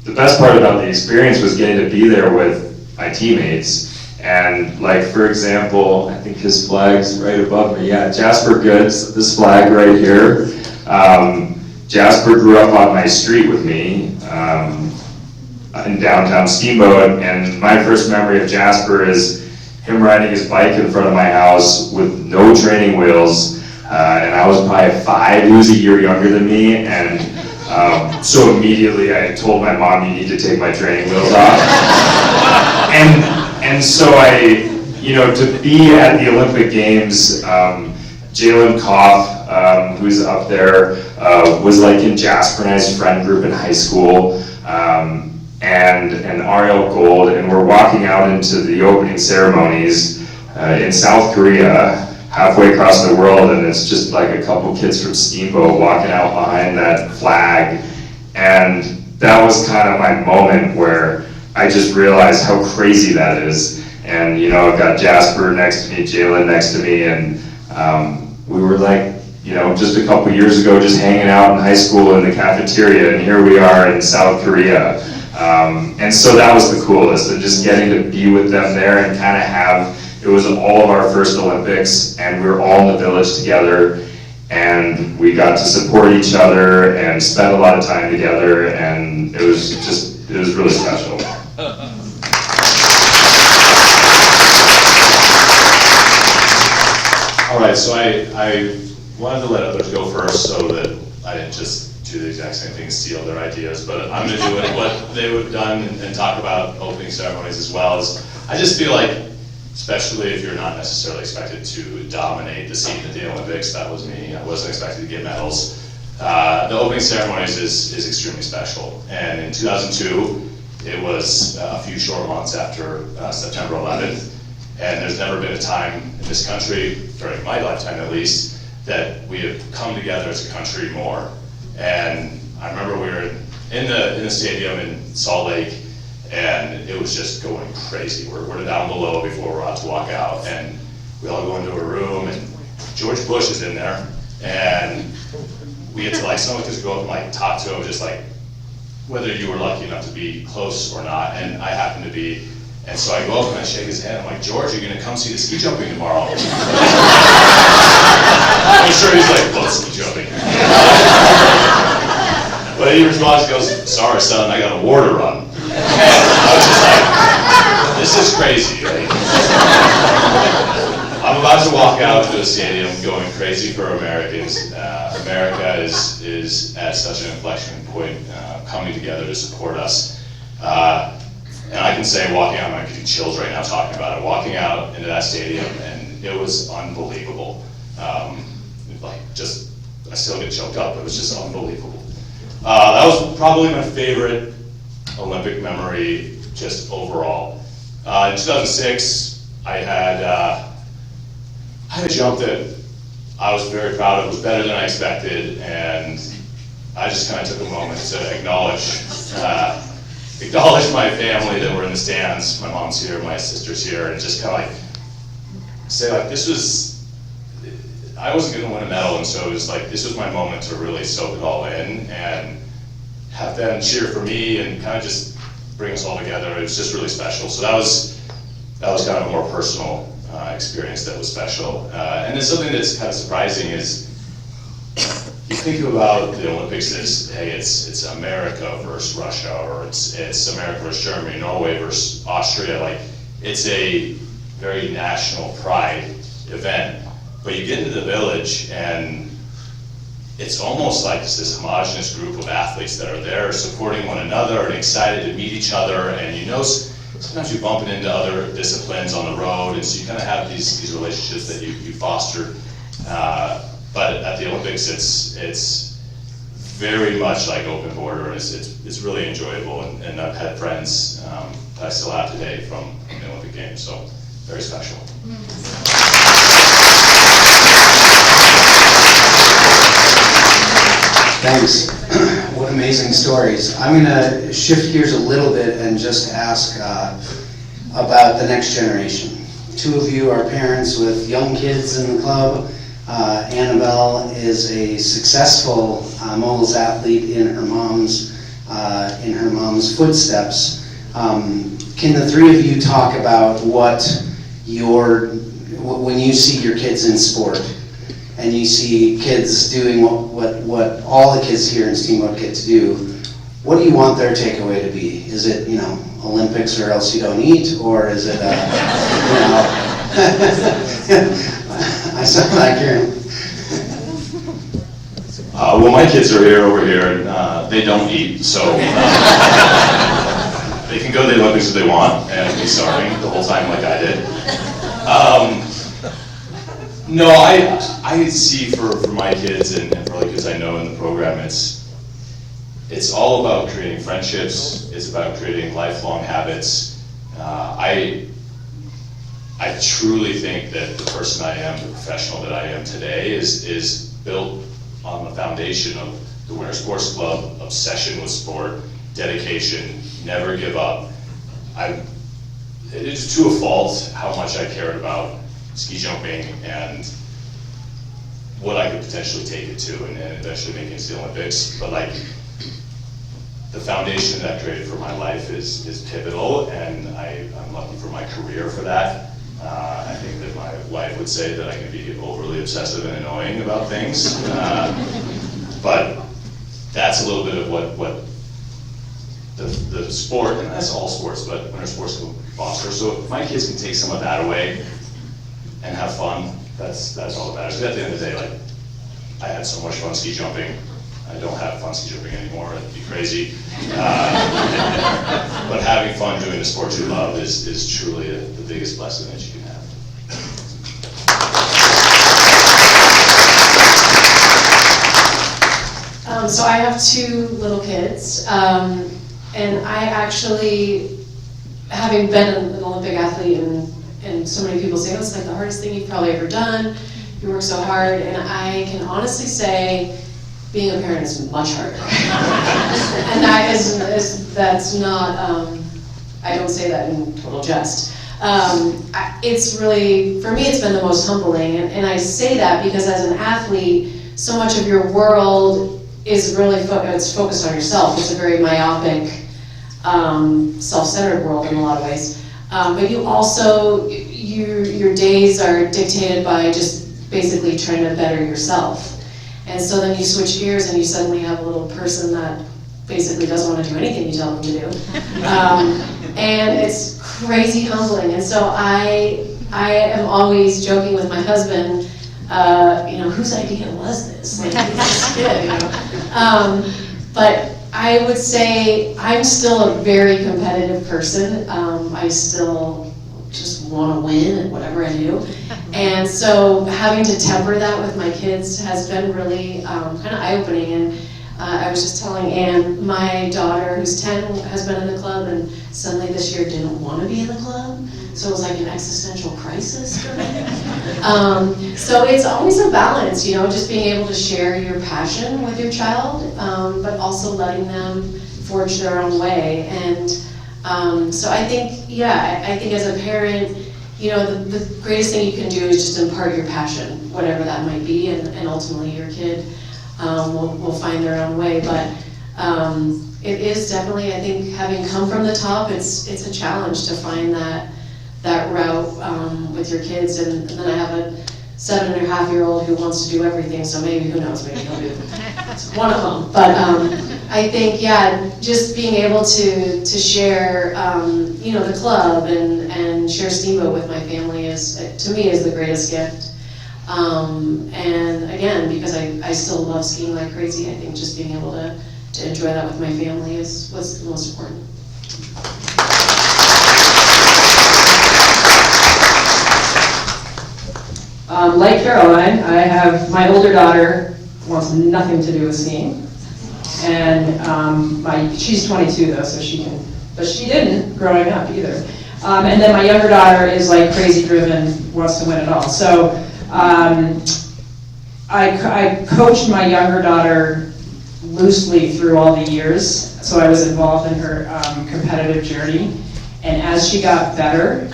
the best part about the experience was getting to be there with my teammates. And like, for example, I think his flag's right above me. Yeah, Jasper Goods, this flag right here. Jasper grew up on my street with me in downtown Steamboat, and my first memory of Jasper is him riding his bike in front of my house with no training wheels, and I was probably 5, he was a year younger than me, and so immediately I told my mom, you need to take my training wheels off. And so to be at the Olympic Games, Jalen Koff, who's up there, was like in Jasper and I's friend group in high school, and Ariel Gold, and we're walking out into the opening ceremonies in South Korea, halfway across the world, and it's just like a couple kids from Steamboat walking out behind that flag, and that was kind of my moment where I just realized how crazy that is. And I've got Jasper next to me, Jalen next to me, and we were like, just a couple years ago, just hanging out in high school in the cafeteria, and here we are in South Korea. And so that was the coolest, and just getting to be with them there and kind of it was all of our first Olympics, and we were all in the village together, and we got to support each other and spend a lot of time together, and it was really special. All right, so I wanted to let others go first so that I didn't just do the exact same thing and steal their ideas, but I'm going to do what they would have done and talk about opening ceremonies as well. I just feel like, especially if you're not necessarily expected to dominate the scene at the Olympics, that was me, I wasn't expected to get medals. The opening ceremonies is extremely special, and in 2002, it was a few short months after September 11th, and there's never been a time in this country, during my lifetime at least, that we have come together as a country more. And I remember we were in the stadium in Salt Lake, and it was just going crazy. We're down below before we're about to walk out, and we all go into a room, and George Bush is in there, and we had to someone could go up and talk to him, just whether you were lucky enough to be close or not, and I happened to be. And so I go up and I shake his hand. I'm like, George, you're going to come see the ski jumping tomorrow? I'm sure he's like, what ski jumping? But he responds, he goes, sorry, son, I got a war to run. And I was just like, this is crazy. I'm about to walk out to the stadium going crazy for Americans. America is at such an inflection point, coming together to support us. And I can say walking out, I'm getting chills right now talking about it, walking out into that stadium, and it was unbelievable. I still get choked up, it was just unbelievable. That was probably my favorite Olympic memory, just overall. In 2006, I had a jump that I was very proud of. It was better than I expected, and I just kind of took a moment to acknowledge my family that were in the stands. My mom's here, my sister's here, and just kind of say I wasn't going to win a medal, and so it was this was my moment to really soak it all in and have them cheer for me and kind of just bring us all together. It was just really special. So that that was kind of a more personal experience that was special. And then something that's kind of surprising is, you think about the Olympics as, hey, it's America versus Russia, or it's America versus Germany, Norway versus Austria. Like, it's a very national pride event. But you get into the village, and it's almost like it's this homogenous group of athletes that are there supporting one another and excited to meet each other. And you know, sometimes you're bumping into other disciplines on the road, and so you kind of have these relationships that you foster. But at the Olympics, it's very much like open border, and it's really enjoyable. And I've had friends that I still have today from the Olympic Games, so very special. Thanks. What amazing stories. I'm going to shift gears a little bit and just ask about the next generation. Two of you are parents with young kids in the club. Annabelle is a successful moguls athlete in her mom's footsteps. Can the three of you talk about when you see your kids in sport, and you see kids doing what all the kids here in Steamboat get to do, what do you want their takeaway to be? Is it, Olympics or else you don't eat, or is it, I sound like you're... Well, my kids are over here, and they don't eat, so they can go to the Olympics if they want, and be starving the whole time like I did. No, I see for my kids and for the kids I know in the program, it's all about creating friendships. It's about creating lifelong habits. I truly think that the person I am, the professional that I am today, is built on the foundation of the Winter Sports Club, obsession with sport, dedication, never give up. It is to a fault how much I cared about ski jumping and what I could potentially take it to and eventually make it to the Olympics. But like, the foundation that I created for my life is pivotal, and I'm lucky for my career for that. I think that my wife would say that I can be overly obsessive and annoying about things. But that's a little bit of what the sport, and that's all sports, but winter sports can foster. So if my kids can take some of that away and have fun, that's all that matters. But at the end of the day, like, I had so much fun ski jumping. I don't have fun ski jumping anymore. It'd be crazy. But having fun doing the sport you love is truly the biggest blessing that you can have. So I have two little kids, and I actually, having been an Olympic athlete, and so many people say, oh, it's like the hardest thing you've probably ever done. You work so hard, and I can honestly say, being a parent is much harder. And that's not, I don't say that in total jest. It's really, for me, it's been the most humbling, and I say that because as an athlete, so much of your world is really it's focused on yourself. It's a very myopic, self-centered world in a lot of ways. But you also, your days are dictated by just basically trying to better yourself. And so then you switch gears and you suddenly have a little person that basically doesn't want to do anything you tell them to do. And it's crazy humbling. And so I am always joking with my husband, whose idea was this? Like, this kid, But I would say I'm still a very competitive person. I still just want to win at whatever I do. And so having to temper that with my kids has been really kind of eye-opening. And I was just telling Anne, my daughter, who's 10, has been in the club, and suddenly this year didn't want to be in the club. So it was like an existential crisis for me. So it's always a balance, just being able to share your passion with your child, but also letting them forge their own way. And so I think, I think as a parent, the greatest thing you can do is just impart your passion, whatever that might be, and ultimately your kid will find their own way. But it is definitely, I think, having come from the top, it's a challenge to find that that route with your kids, and then I have a 7.5-year-old who wants to do everything, so maybe, who knows, maybe he'll do one of them. But I think, yeah, just being able to share, you know, the club and share Steamboat with my family is, to me, is the greatest gift. And again, because I still love skiing like crazy, I think just being able to enjoy that with my family is what's the most important. Like Caroline, I have, my older daughter wants nothing to do with skiing. And she's 22 though, so she can, but she didn't growing up either. And then my younger daughter is like crazy driven, wants to win it all. So I coached my younger daughter loosely through all the years, so I was involved in her competitive journey. And as she got better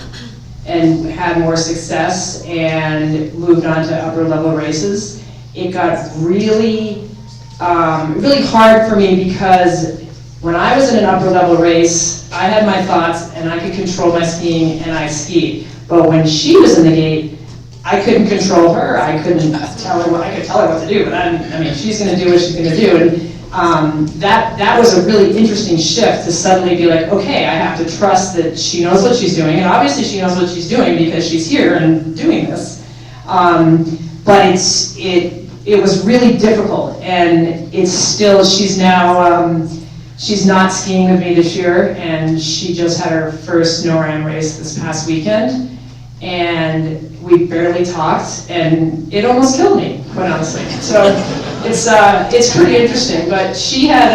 and had more success and moved on to upper level races, it got really, really hard for me, because when I was in an upper level race, I had my thoughts and I could control my skiing and I skied. But when she was in the gate, I couldn't control her. I couldn't tell her what, I could tell her what to do, but I mean, she's gonna do what she's gonna do. And that was a really interesting shift, to suddenly be like, okay, I have to trust that she knows what she's doing, and obviously she knows what she's doing because she's here and doing this. But it was really difficult, and it's still, she's now, she's not skiing with me this year, and she just had her first NORAM race this past weekend, and we barely talked, and it almost killed me, quite honestly. So it's pretty interesting, but she had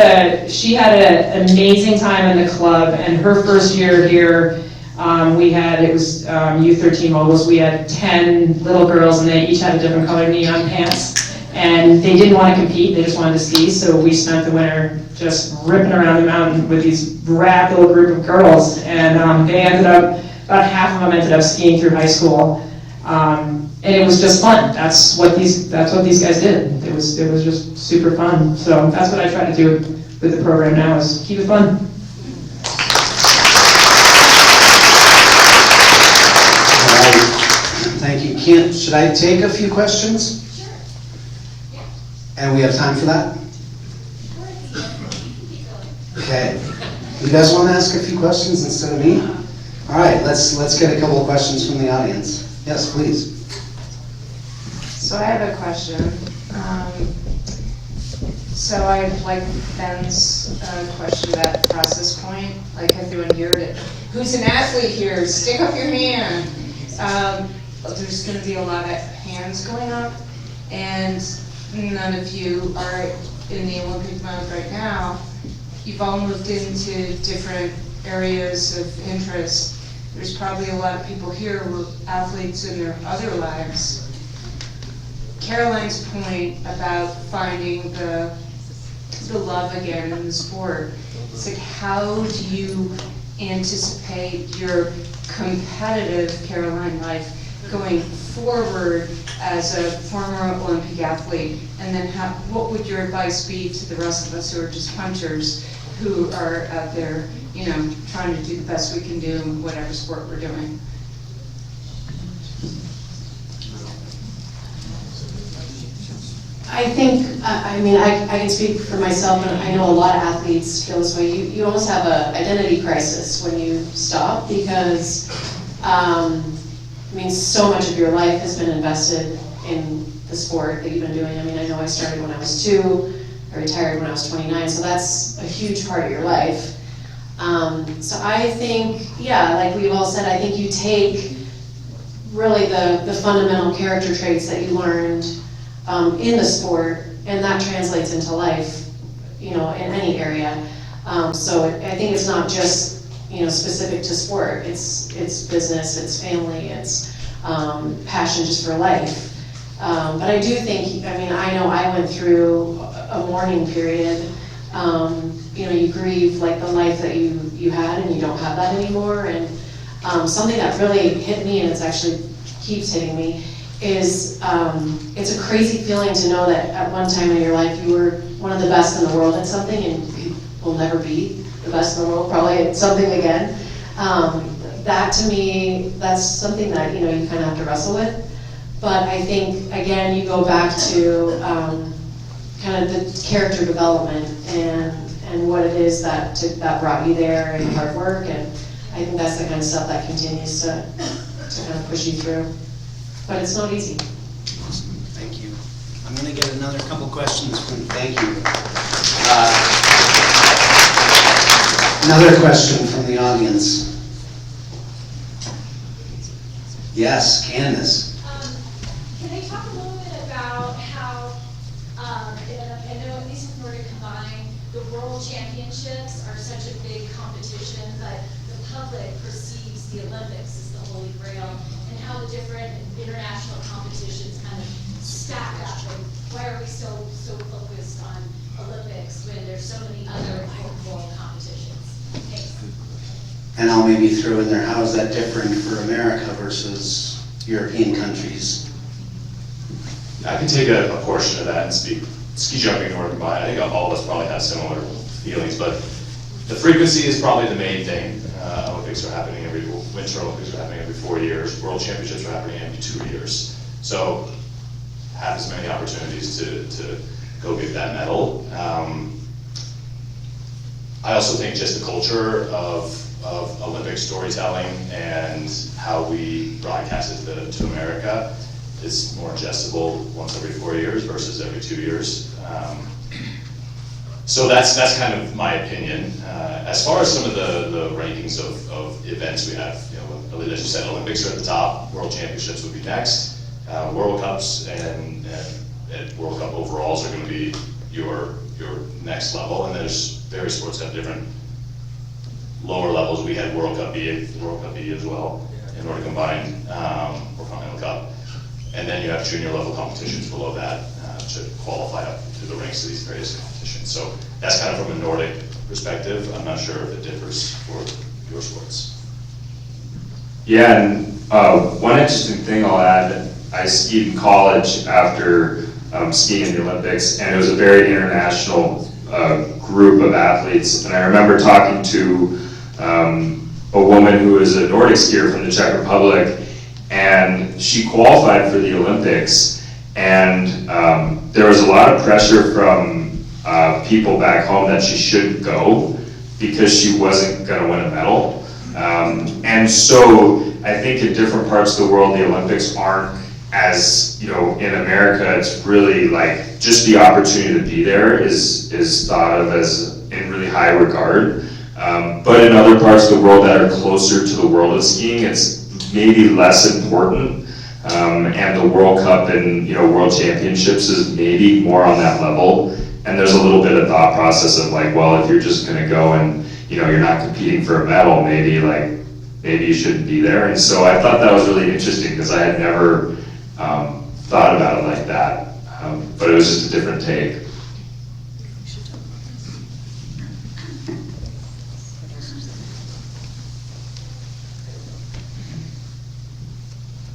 an amazing time in the club, and her first year here, it was U13 moguls. We had 10 little girls, and they each had a different colored neon pants, and they didn't want to compete, they just wanted to ski, so we spent the winter just ripping around the mountain with these rad little group of girls, and they ended up, about half of them ended up skiing through high school. And it was just fun. That's what these guys did. It was just super fun. So that's what I try to do with the program now, is keep it fun. All right. Thank you. Should I take a few questions? Sure. And we have time for that? Okay. You guys want to ask a few questions instead of me? All right, let's get a couple of questions from the audience. Yes, please. So I have a question. So I like Ben's question about process point. Like, I threw in here to, who's an athlete here? Stick up your hand. There's going to be a lot of hands going up, and none of you are in the Olympic mode right now. You've all moved into different areas of interest. There's probably a lot of people here who are athletes in their other lives. Caroline's point about finding the love again in the sport, it's like, how do you anticipate your competitive Caroline life going forward as a former Olympic athlete? And then what would your advice be to the rest of us who are just punchers, who are out there, you know, trying to do the best we can do in whatever sport we're doing? I think, I mean, I can speak for myself, and I know a lot of athletes feel this way. You almost have an identity crisis when you stop, because, I mean, so much of your life has been invested in the sport that you've been doing. I mean, I know I started when I was 2, I retired when I was 29, so that's a huge part of your life. So I think, yeah, like we've all said, I think you take really the fundamental character traits that you learned in the sport, and that translates into life, you know, in any area. So I think it's not just, you know, specific to sport. It's business, it's family, it's passion just for life. But I do think, I mean, I know I went through a mourning period. You know, you grieve like the life that you had, and you don't have that anymore. And something that really hit me, and it's actually keeps hitting me, is it's a crazy feeling to know that at one time in your life you were one of the best in the world at something, and you will never be the best in the world probably at something again. that to me, that's something that, you know, you kind of have to wrestle with. But I think, again, you go back to kind of the character development and what it is that brought you there, and hard work, and I think that's the kind of stuff that continues to kind of push you through. But it's not easy. Thank you. I'm going to get another couple questions from, thank you. Another question from the audience. Yes, Candace. Can I talk a little bit about how, I know at least with Nordic Combined, the World Championships are such a big competition, but the public perceives the Olympics as the holy grail, and how the different international competitions kind of stack up, and why are we so focused on Olympics when there's so many other world competitions? Thanks. And I'll maybe throw in there, how is that different for America versus European countries? I can take a portion of that and speak. Ski jumping and Nordic Combined, I think all of us probably have similar feelings, but the frequency is probably the main thing. Olympics are happening Winter Olympics are happening every 4 years, World Championships are happening every 2 years. So have as many opportunities to go get that medal. I also think just the culture of Olympic storytelling and how we broadcast it to America is more digestible once every 4 years versus every 2 years. So that's kind of my opinion. As far as some of the rankings of events we have, you know, as you said, Olympics are at the top, World Championships would be next, World Cups and World Cup overalls are going to be your next level, and there's various sports that have different lower levels. We had World Cup B as well, in order to combine or Continental Cup. And then you have junior level competitions below that to qualify up through the ranks of these various competitions. So that's kind of from a Nordic perspective. I'm not sure if it differs for your sports. Yeah, and one interesting thing I'll add, I skied in college after skiing in the Olympics, and it was a very international group of athletes. And I remember talking to a woman who is a Nordic skier from the Czech Republic, and she qualified for the Olympics, and there was a lot of pressure from people back home that she shouldn't go because she wasn't going to win a medal. And so I think in different parts of the world, the Olympics aren't as, you know, in America, it's really like just the opportunity to be there is thought of as in really high regard. But in other parts of the world that are closer to the world of skiing, it's maybe less important. And the World Cup and, you know, World Championships is maybe more on that level. And there's a little bit of thought process of like, well, if you're just going to go and, you know, you're not competing for a medal, maybe you shouldn't be there. And so I thought that was really interesting because I had never thought about it like that. But it was just a different take.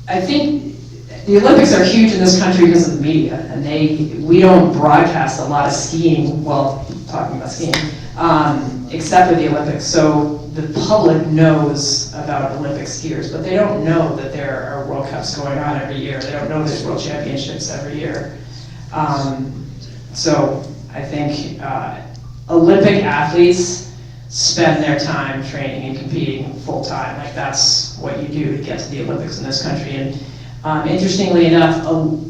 I think the Olympics are huge in this country because of the media, and we don't broadcast a lot of skiing, well, talking about skiing, except for the Olympics. So the public knows about Olympic skiers, but they don't know that there are World Cups going on every year. They don't know there's World Championships every year. So I think Olympic athletes spend their time training and competing full time. Like that's what you do to get to the Olympics in this country. And interestingly enough,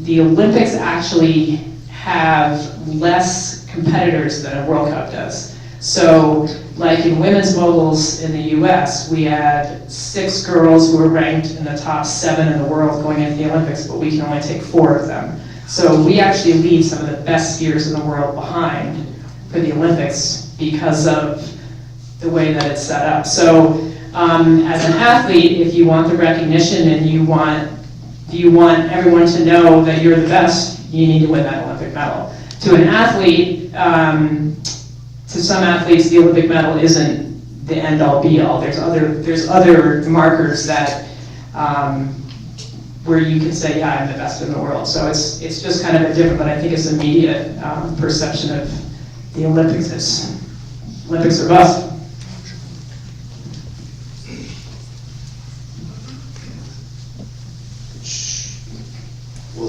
the Olympics actually have less competitors than a World Cup does. So like in women's moguls in the US, we had 6 girls who were ranked in the top 7 in the world going into the Olympics, but we can only take 4 of them. So we actually leave some of the best skiers in the world behind for the Olympics because of the way that it's set up. So as an athlete, if you want the recognition and you want everyone to know that you're the best, you need to win that Olympic medal. To an athlete, to some athletes, the Olympic medal isn't the end-all be-all. There's other markers that where you can say, yeah, I'm the best in the world. So it's just kind of a different, but I think it's a media perception of the Olympics. Olympics are bust.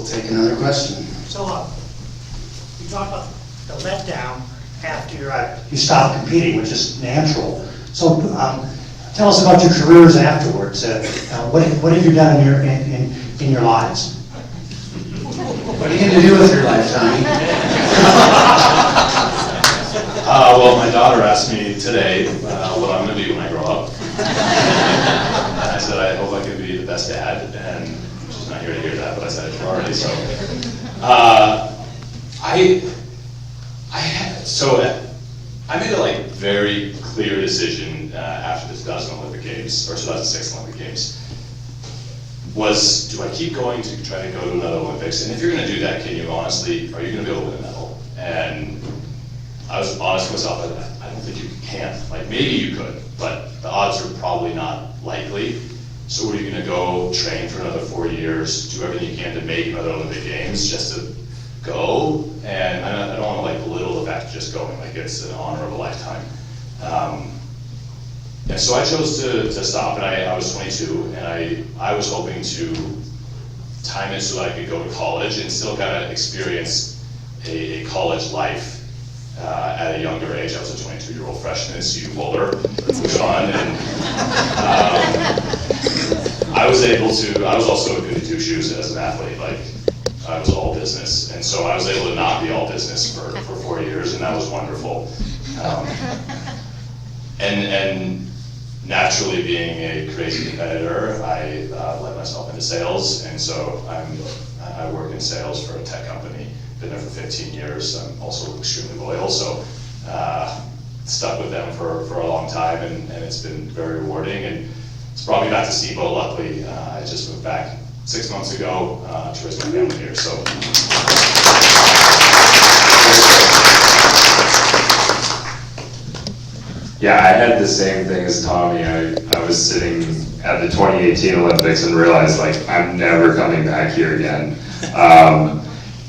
We'll take another question. So, you talk about the letdown after you stop competing, which is natural. So, tell us about your careers afterwards. What have you done in your lives? What are you going to do with your life, Tommy? Well, my daughter asked me today what I'm going to be when I grow up. And I said I hope I can be the best dad, and she's not here to hear that, but I said it already. So, I made a very clear decision after the 2000 Olympic Games, or 2006 Olympic Games, was do I keep going to try to go to another Olympics? And if you're going to do that, are you going to be able to win a medal? And I was honest with myself, I don't think you can. Maybe you could, but the odds are probably not likely. So what are you going to go train for another 4 years, do everything you can to make another Olympic Games just to go? And I don't want to belittle the fact of just going, it's an honor of a lifetime. And so I chose to stop, and I was 22, and I was hoping to time it so that I could go to college and still kind of experience a college life at a younger age. I was a 22-year-old freshman at CU Boulder, which was fun, and I was also a goody two-shoes as an athlete. I was all business, and so I was able to not be all business for 4 years, and that was wonderful. And naturally, being a crazy competitor, I led myself into sales, and so I work in sales for a tech company. Been there for 15 years. I'm also extremely loyal, so stuck with them for a long time, and it's been very rewarding. And it's brought me back to Steamboat. Luckily, I just moved back 6 months ago to raise my family here. So. Yeah, I had the same thing as Tommy. I was sitting at the 2018 Olympics and realized I'm never coming back here again.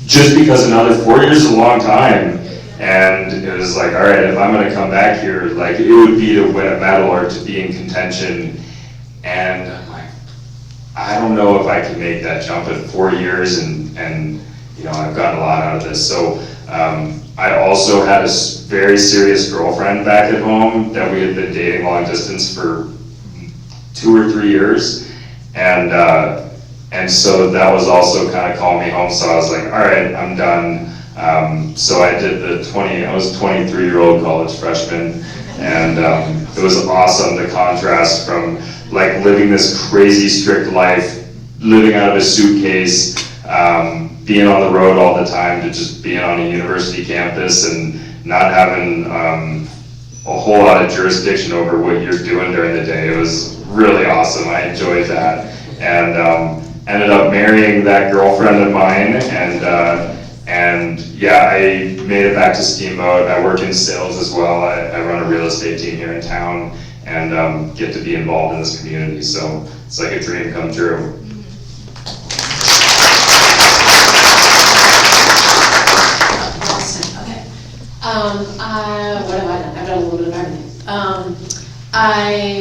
Just because another 4 years is a long time, and it was all right, if I'm going to come back here, it would be to win a medal or to be in contention, and I'm I don't know if I can make that jump in 4 years, and I've gotten a lot out of this. So I also had a very serious girlfriend back at home that we had been dating long distance for 2 or 3 years, and so that was also kind of calling me home. So I was like, all right, I'm done. So I did I was a 23-year-old college freshman, and it was awesome, the contrast from living this crazy strict life, living out of a suitcase, being on the road all the time, to just being on a university campus and not having a whole lot of jurisdiction over what you're doing during the day. It was really awesome. I enjoyed that, and ended up marrying that girlfriend of mine, and yeah, I made it back to Steamboat. I work in sales as well. I run a real estate team here in town, and get to be involved in this community. So it's like a dream come true. Awesome. Okay. What have I done? I've done a little bit of everything.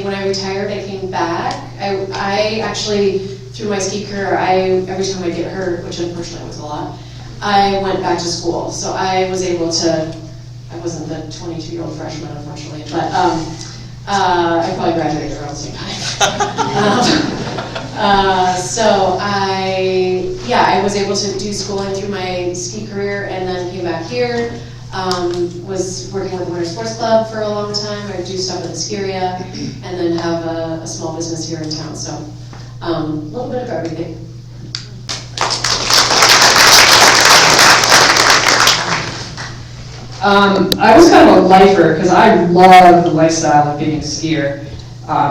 When I retired, I came back. I actually, through my ski career, every time I get hurt, which unfortunately was a lot, I went back to school. So I was able to, I wasn't the 22-year-old freshman, unfortunately, but I probably graduated around the same time. So I was able to do schooling through my ski career, and then came back here. Was working with the Winter Sports Club for a long time. I do stuff in the ski area, and then have a small business here in town. So a little bit of everything. I was kind of a lifer because I love the lifestyle of being a skier.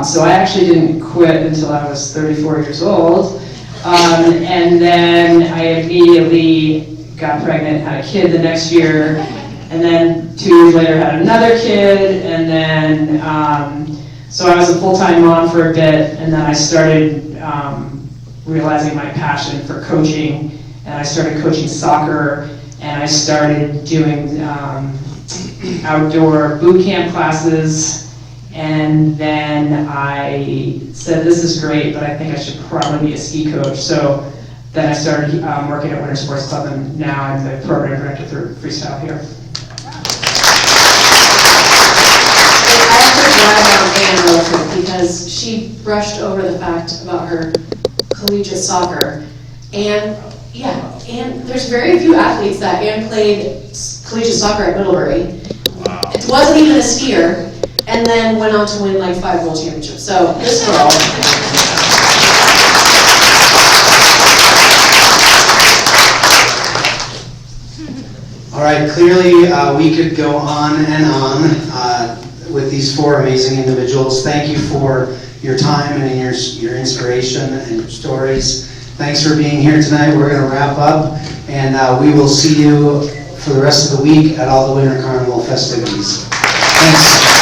So I actually didn't quit until I was 34 years old. And then I immediately got pregnant, had a kid the next year, and then 2 years later had another kid, and then, so I was a full-time mom for a bit, and then I started realizing my passion for coaching, and I started coaching soccer, and I started doing outdoor boot camp classes, and then I said, this is great, but I think I should probably be a ski coach. So Then I started working at Winter Sports Club, and now I'm the program director for freestyle here. I have to brag on Anne real quick because she brushed over the fact about her collegiate soccer. And there's very few athletes that Anne played collegiate soccer at Middlebury. It wasn't even a skier, and then went on to win like 5 world championships. So this girl. All right, clearly we could go on and on with these 4 amazing individuals. Thank you for your time and your inspiration and your stories. Thanks for being here tonight. We're going to wrap up, and we will see you for the rest of the week at all the Winter Carnival festivities. Thanks.